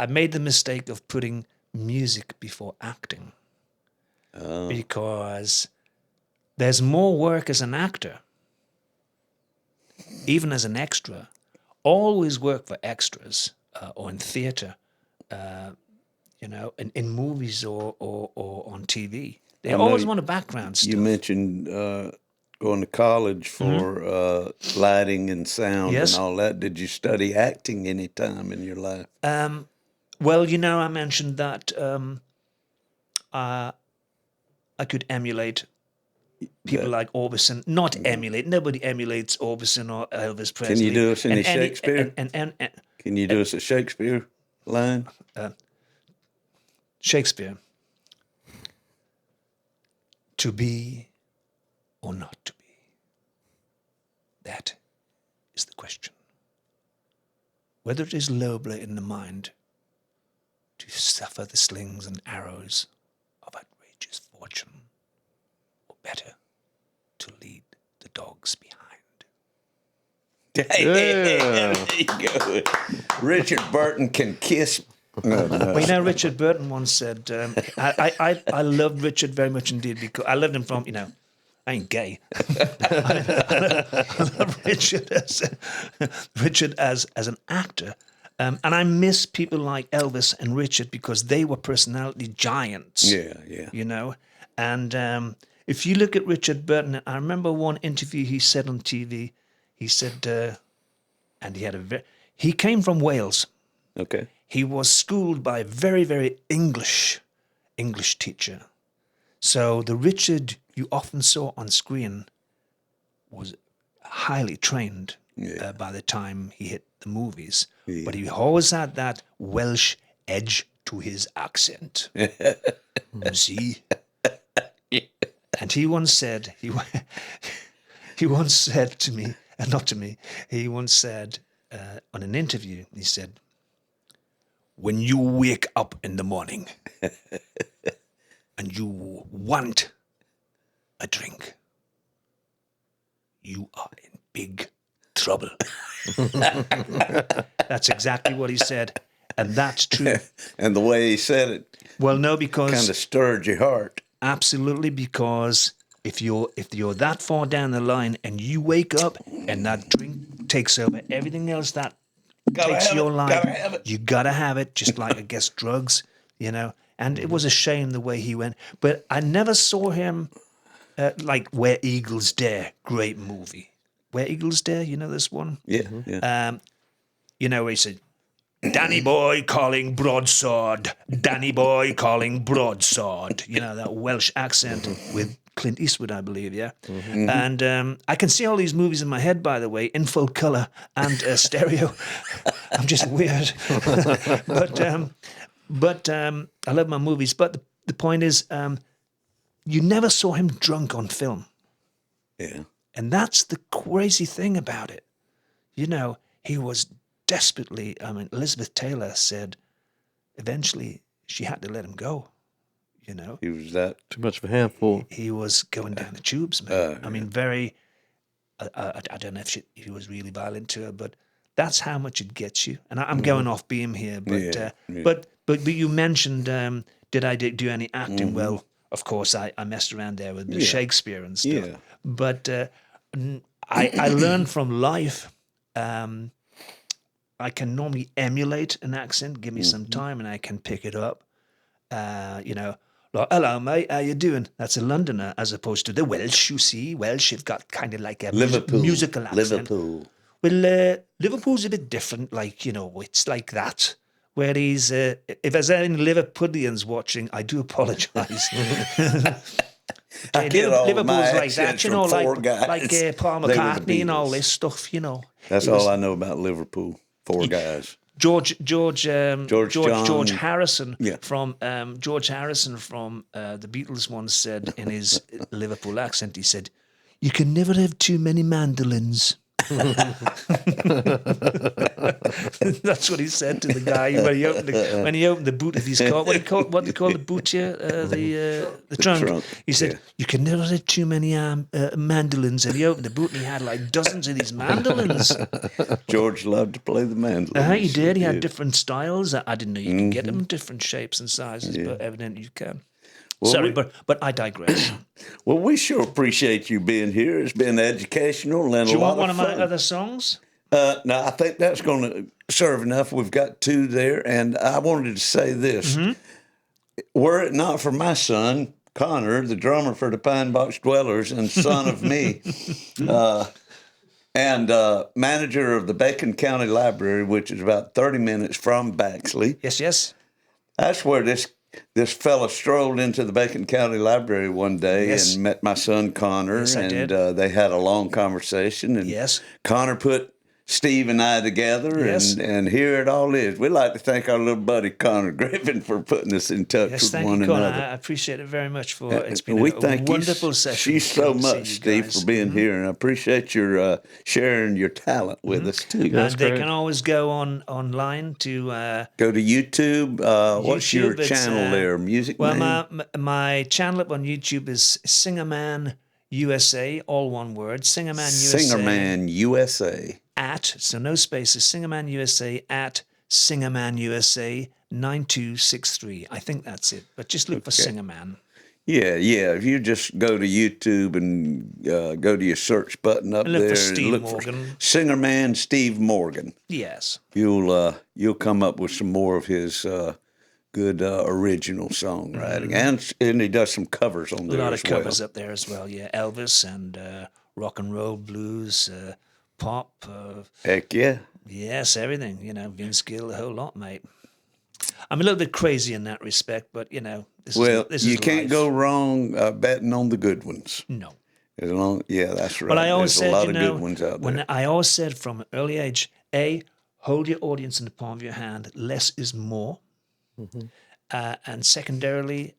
made the mistake of putting music before acting because there's more work as an actor, even as an extra, always work for extras or in theatre, in movies or on TV. They always want a background stuff. You mentioned going to college for lighting and sound Yes. and all that. Did you study acting any time in your life? Well, I mentioned that I could emulate people like Orbison. Not emulate. Nobody emulates Orbison or Elvis Presley. Can you do us any Shakespeare? And Can you do us a Shakespeare line? Shakespeare. To be or not to be? That is the question. Whether it is nobler in the mind to suffer the slings and arrows of outrageous fortune, or better to lead the dogs behind. There you go. Richard Burton can kiss. No. Well, Richard Burton once said, I loved Richard very much indeed because I loved him from, I ain't gay. I love Richard as an actor. And I miss people like Elvis and Richard because they were personality giants. Yeah. And if you look at Richard Burton, I remember one interview he said on TV. He said, and he came from Wales. Okay. He was schooled by a very, very English teacher. So the Richard you often saw on screen was highly trained by the time he hit the movies. Yeah. But he always had that Welsh edge to his accent. See? And he once said, he once said to me, not to me, he once said on an interview, he said, when you wake up in the morning and you want a drink, you are in big trouble. That's exactly what he said. And that's true. And the way he said it, well, no, because kind of stirred your heart. Absolutely, because if you're that far down the line and you wake up and that drink takes over everything else that takes your life, you gotta have it. Just like I guess drugs, And it was a shame the way he went. But I never saw him like Where Eagles Dare. Great movie. Where Eagles Dare. You know this one? Yeah. Where he said, Danny boy calling broadsword, Danny boy calling broadsword. That Welsh accent with Clint Eastwood, I believe, yeah? Mm-hmm. And I can see all these movies in my head, by the way, in full colour and stereo. I'm just weird. But I love my movies. But the point is, you never saw him drunk on film. Yeah. And that's the crazy thing about it. He was desperately, Elizabeth Taylor said eventually she had to let him go, He was that too much of a handful. He was going down the tubes, man. Very, I don't know if he was really violent to her, but that's how much it gets you. And I'm going off beam here, but but you mentioned, did I do any acting? Well, of course, I messed around there with the Shakespeare and stuff. Yeah. But I learned from life. I can normally emulate an accent. Give me some time, and I can pick it up. Like, hello, mate. How you doing? That's a Londoner, as opposed to the Welsh. You see, Welsh have got kind of like a musical accent. Liverpool. Well, Liverpool's a bit different. Like it's like that. Whereas, if there's any Liverpudlians watching, I do apologise. Liverpool's like that, like Paul McCartney and all this stuff, That's all I know about Liverpool. Four guys. George Harrison from the Beatles once said in his Liverpool accent, he said, "You can never have too many mandolins." That's what he said to the guy when he opened the boot of his car. What do you call the boot here? The trunk. He said, "You can never have too many mandolins." And he opened the boot and he had like dozens of these mandolins. George loved to play the mandolins. He did. He had different styles. I didn't know you could get them in different shapes and sizes, but evidently you can. Well, sorry, but I digress. Well, we sure appreciate you being here. It's been educational and Do you a lot want one of of fun. my other songs? No, I think that's going to serve enough. We've got 2 there, and I wanted to say this. Were it not for my son, Connor, the drummer for the Pine Box Dwellers and son of me, and manager of the Bacon County Library, which is about 30 minutes from Baxley. Yes. That's where this fella strolled into the Bacon County Library one day and met my son Connor, Yes, I and did. They had a long conversation. And Yes. Connor put Steve and I together, Yes. and here it all is. We'd like to thank our little buddy Connor Griffin for putting us in touch Yes, with thank one you, Connor. another. I appreciate it very much. It's been We a thank wonderful you session. so Good to see much, you Steve, guys. for being here, and I appreciate your sharing your talent with us too. That's And they great. can always go online to Go to YouTube. What's your YouTube. It's, channel there? Music well, name? my channel up on YouTube is Singerman USA, all one word. Singerman USA. Singerman USA. So no spaces, Singerman USA at Singerman USA 9263. I think that's it. But just look for Singerman. Yeah. If you just go to YouTube and go to your search button up And look for there, Steve look Morgan. for Singerman Steve Morgan. Yes. You'll come up with some more of his good original songwriting, and he does some covers on A there lot as of covers well. up there as well. Yeah, Elvis and rock and roll, blues, pop. Heck yeah. Yes, everything. Vince Gill, the whole lot, mate. I'm a little bit crazy in that respect, but this is You can't life. go wrong betting on the good ones. No. That's right. But I always There's said, a lot of good ones out there. I always said from an early age, hold your audience in the palm of your hand. Less is more. And secondarily,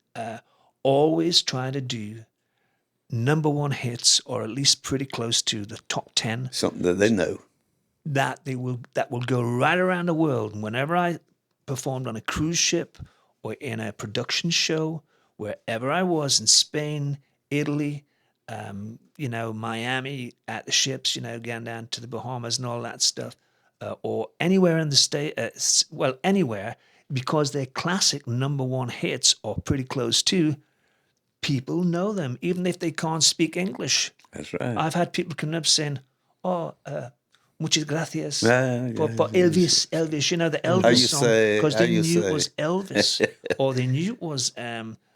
always try to do number 1 hits, or at least pretty close to the top 10. Something that they know. That will go right around the world. And whenever I performed on a cruise ship or in a production show, wherever I was in Spain, Italy, Miami at the ships, going down to the Bahamas and all that stuff, or anywhere in the state, anywhere, because they're classic number 1 hits or pretty close to, people know them, even if they can't speak English. That's right. I've had people come up saying, muchas gracias Yeah, por Elvis, the Elvis How you song, say- because how they you knew say? it was Elvis, or they knew it was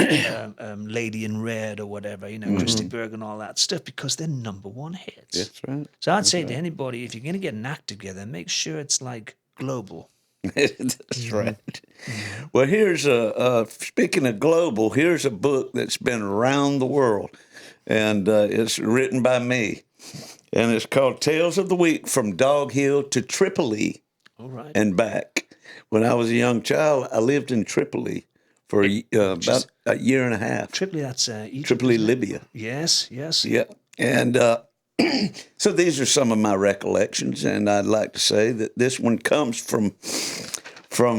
Lady in Red or whatever, Christy Berg and all that stuff, because they're number 1 hits. That's right. So I'd say to anybody, if you're going to get an act together, make sure it's like global. That's right. Well, here's speaking of global, here's a book that's been around the world, and it's written by me, and it's called Tales of the Week from Dog Hill to Tripoli All right. and back. When I was a young child, I lived in Tripoli for about a year and a half. Tripoli, that's Egypt. Tripoli, Libya. Yes. Yeah, and so these are some of my recollections, and I'd like to say that this one comes from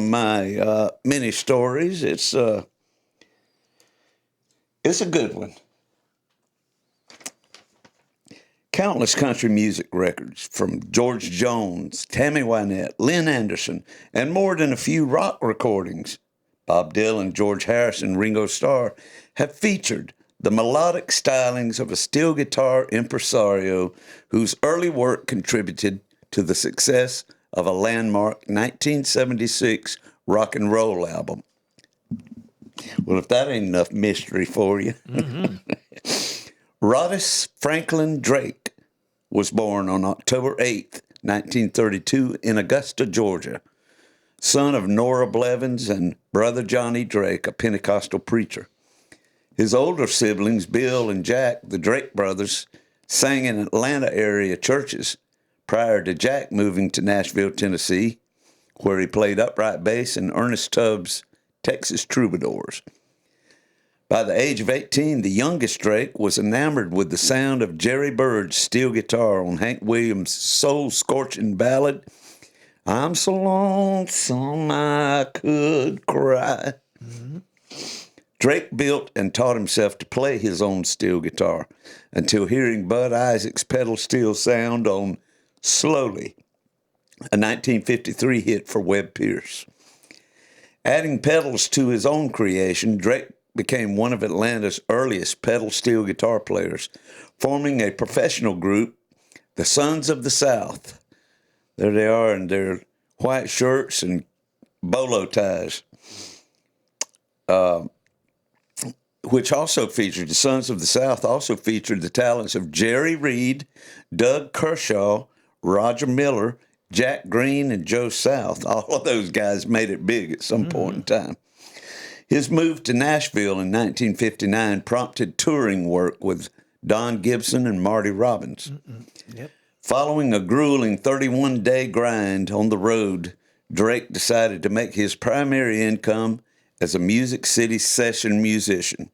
my many stories. It's a good one. Countless country music records from George Jones, Tammy Wynette, Lynn Anderson, and more than a few rock recordings, Bob Dylan, George Harrison, Ringo Starr, have featured the melodic stylings of a steel guitar impresario whose early work contributed to the success of a landmark 1976 rock and roll album. Well, if that ain't enough mystery for you. Rodis Franklin Drake was born on October 8th, 1932 in Augusta, Georgia, son of Nora Blevins and brother Johnny Drake, a Pentecostal preacher. His older siblings, Bill and Jack, the Drake brothers, sang in Atlanta area churches prior to Jack moving to Nashville, Tennessee, where he played upright bass in Ernest Tubbs' Texas Troubadours. By the age of 18, the youngest Drake was enamored with the sound of Jerry Bird's steel guitar on Hank Williams' soul-scorching ballad, I'm So Lonesome I Could Cry. Drake built and taught himself to play his own steel guitar until hearing Bud Isaac's pedal steel sound on Slowly, a 1953 hit for Webb Pierce. Adding pedals to his own creation, Drake became one of Atlanta's earliest pedal steel guitar players, forming a professional group, the Sons of the South. There they are in their white shirts and bolo ties, which also featured, the Sons of the South also featured the talents of Jerry Reed, Doug Kershaw, Roger Miller, Jack Green, and Joe South. All of those guys made it big at some point in time. His move to Nashville in 1959 prompted touring work with Don Gibson and Marty Robbins. Yep. Following a grueling 31-day grind on the road, Drake decided to make his primary income as a Music City session musician.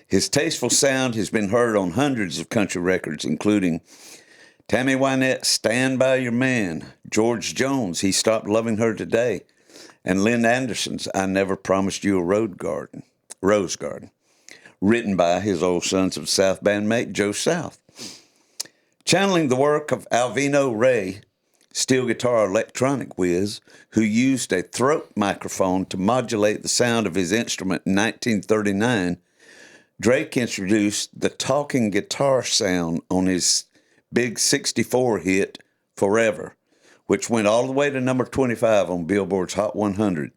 His tasteful sound has been heard on hundreds of country records, including Tammy Wynette's Stand By Your Man, George Jones' He Stopped Loving Her Today, and Lynn Anderson's I Never Promised You a Rose Garden, written by his old Sons of South bandmate Joe South. Channeling the work of Alvino Ray, steel guitar electronic whiz, who used a throat microphone to modulate the sound of his instrument in 1939, Drake introduced the talking guitar sound on his big 64 hit, Forever, which went all the way to number 25 on Billboard's Hot 100.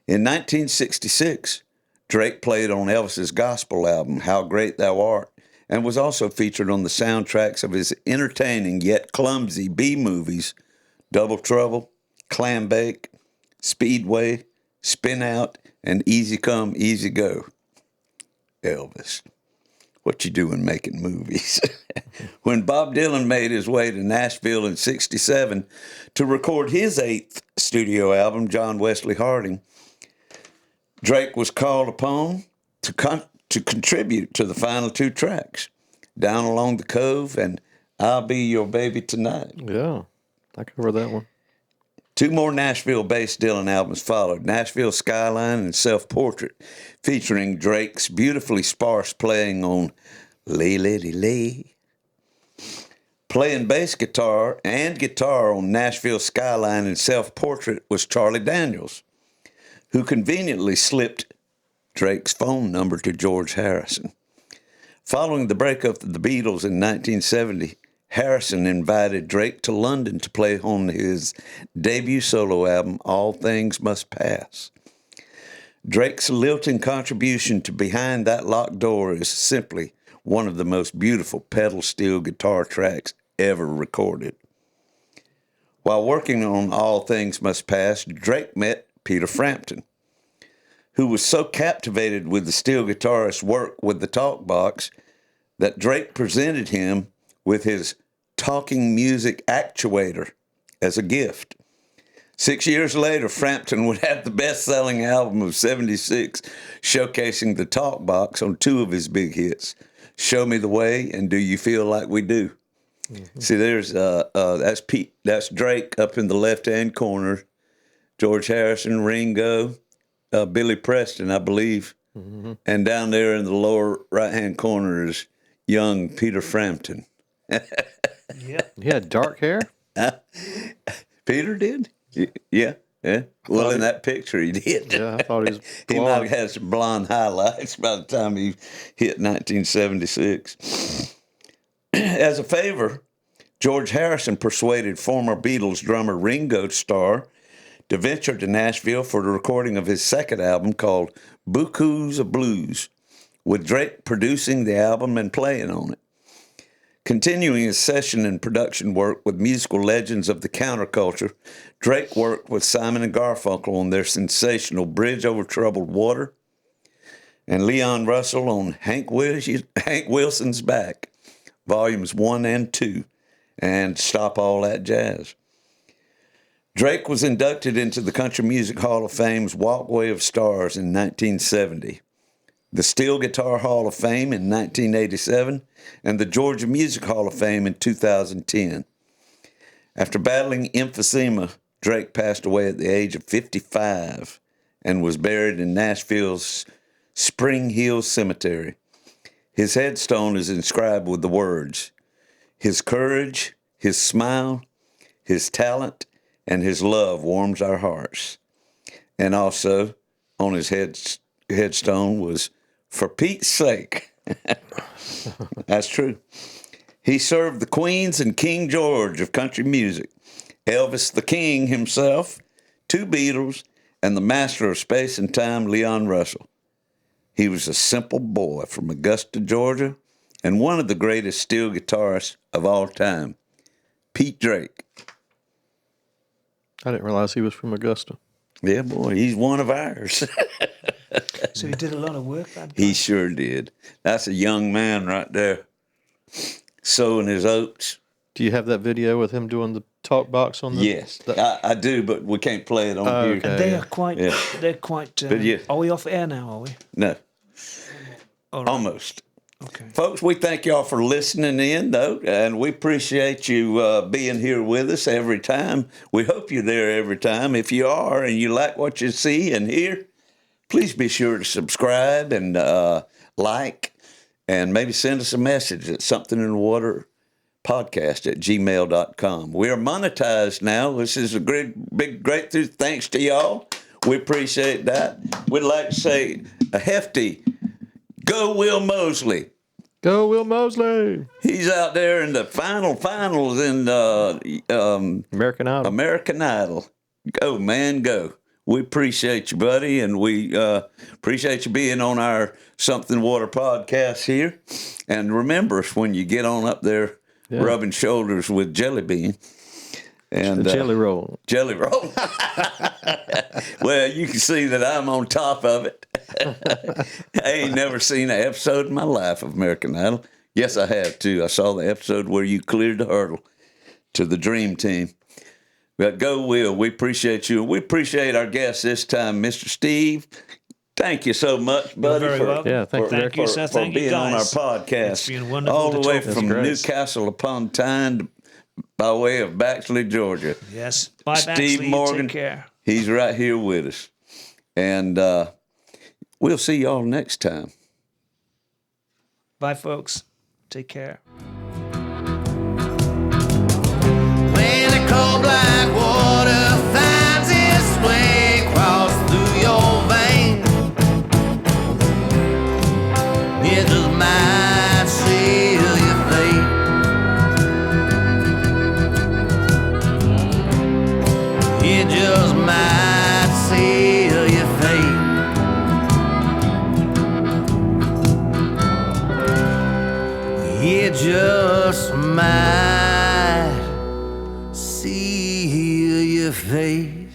In 1966, Drake played on Elvis's gospel album, How Great Thou Art, and was also featured on the soundtracks of his entertaining yet clumsy B-movies, Double Trouble, Clam Bake, Speedway, Spin Out, and Easy Come, Easy Go. Elvis, what you doing making movies? When Bob Dylan made his way to Nashville in 1967 to record his 8th studio album, John Wesley Harding, Drake was called upon to contribute to the final 2 tracks, Down Along the Cove and I'll Be Your Baby Tonight. Yeah, I covered that one. 2 more Nashville-based Dylan albums followed, Nashville Skyline and Self-Portrait, featuring Drake's beautifully sparse playing on Lay Lady Lay. Playing bass guitar and guitar on Nashville Skyline and Self-Portrait was Charlie Daniels, who conveniently slipped Drake's phone number to George Harrison. Following the breakup of the Beatles in 1970, Harrison invited Drake to London to play on his debut solo album, All Things Must Pass. Drake's lilting contribution to Behind That Locked Door is simply one of the most beautiful pedal steel guitar tracks ever recorded. While working on All Things Must Pass, Drake met Peter Frampton, who was so captivated with the steel guitarist's work with the talkbox that Drake presented him with his talking music actuator as a gift. 6 years later, Frampton would have the best-selling album of '76, showcasing the talkbox on 2 of his big hits, Show Me the Way and Do You Feel Like We Do. Mm-hmm. See, there's that's Pete. That's Drake up in the left-hand corner. George Harrison, Ringo, Billy Preston, I believe. Mm-hmm. And down there in the lower right-hand corner is young Peter Frampton. Yeah. He had dark hair? Peter did? Yeah. Well, in that picture, he did. Yeah, I thought he was blonde. He might have had some blonde highlights by the time he hit 1976. As a favor, George Harrison persuaded former Beatles drummer Ringo Starr to venture to Nashville for the recording of his second album called Bukus of Blues, with Drake producing the album and playing on it. Continuing his session and production work with musical legends of the counterculture, Drake worked with Simon and Garfunkel on their sensational Bridge Over Troubled Water and Leon Russell on Hank Wilson's Back, Volumes 1 and 2, and Stop All That Jazz. Drake was inducted into the Country Music Hall of Fame's Walkway of Stars in 1970, the Steel Guitar Hall of Fame in 1987, and the Georgia Music Hall of Fame in 2010. After battling emphysema, Drake passed away at the age of 55 and was buried in Nashville's Spring Hill Cemetery. His headstone is inscribed with the words, "His courage, his smile, his talent, and his love warms our hearts." And also on his headstone was, "For Pete's sake." That's true. He served the Queens and King George of country music, Elvis the King himself, 2 Beatles, and the master of space and time, Leon Russell. He was a simple boy from Augusta, Georgia, and one of the greatest steel guitarists of all time, Pete Drake. I didn't realize he was from Augusta. Yeah, boy, he's one of ours. So he did a lot of work, that guy. He sure did. That's a young man right there, sowing his oats. Do you have that video with him doing the talk box on the? Yes, I do, but we can't play it on here. Okay. And they are quite, Yeah. they're quite, But yeah. are we off air now, are we? No, All right. almost. Okay. Folks, we thank y'all for listening in, though, and we appreciate you being here with us every time. We hope you're there every time. If you are and you like what you see and hear, please be sure to subscribe and like, and maybe send us a message at somethinginthewaterpodcast@gmail.com. We are monetized now. This is a great breakthrough. Thanks to y'all. We appreciate that. We'd like to say a hefty go Will Mosley. Go Will Mosley. He's out there in the finals in American Idol. American Idol. Go, man, go. We appreciate you, buddy, and we appreciate you being on our Something Water podcast here. And remember us when you get on up there rubbing shoulders with Jelly Bean. And The jelly roll. Jelly roll. Well, you can see that I'm on top of it. I ain't never seen an episode in my life of American Idol. Yes, I have, too. I saw the episode where you cleared the hurdle to the Dream Team. But go, Will. We appreciate you. And we appreciate our guest this time, Mr. Steve. Thank you so much, buddy, very welcome. Yeah, thank you. Thank you, sir. for Thank you, being on our guys. podcast. It's been wonderful all to the way talk. from That's great. Newcastle upon Tyne by way of Baxley, Georgia. Yes. Bye, Steve Baxley. Morgan, Take care. he's right here with us. And we'll see y'all next time. Bye, folks. Take care. When the cold black water finds its way across through your veins, it just might seal your fate. It just might seal your fate. It just might seal your fate.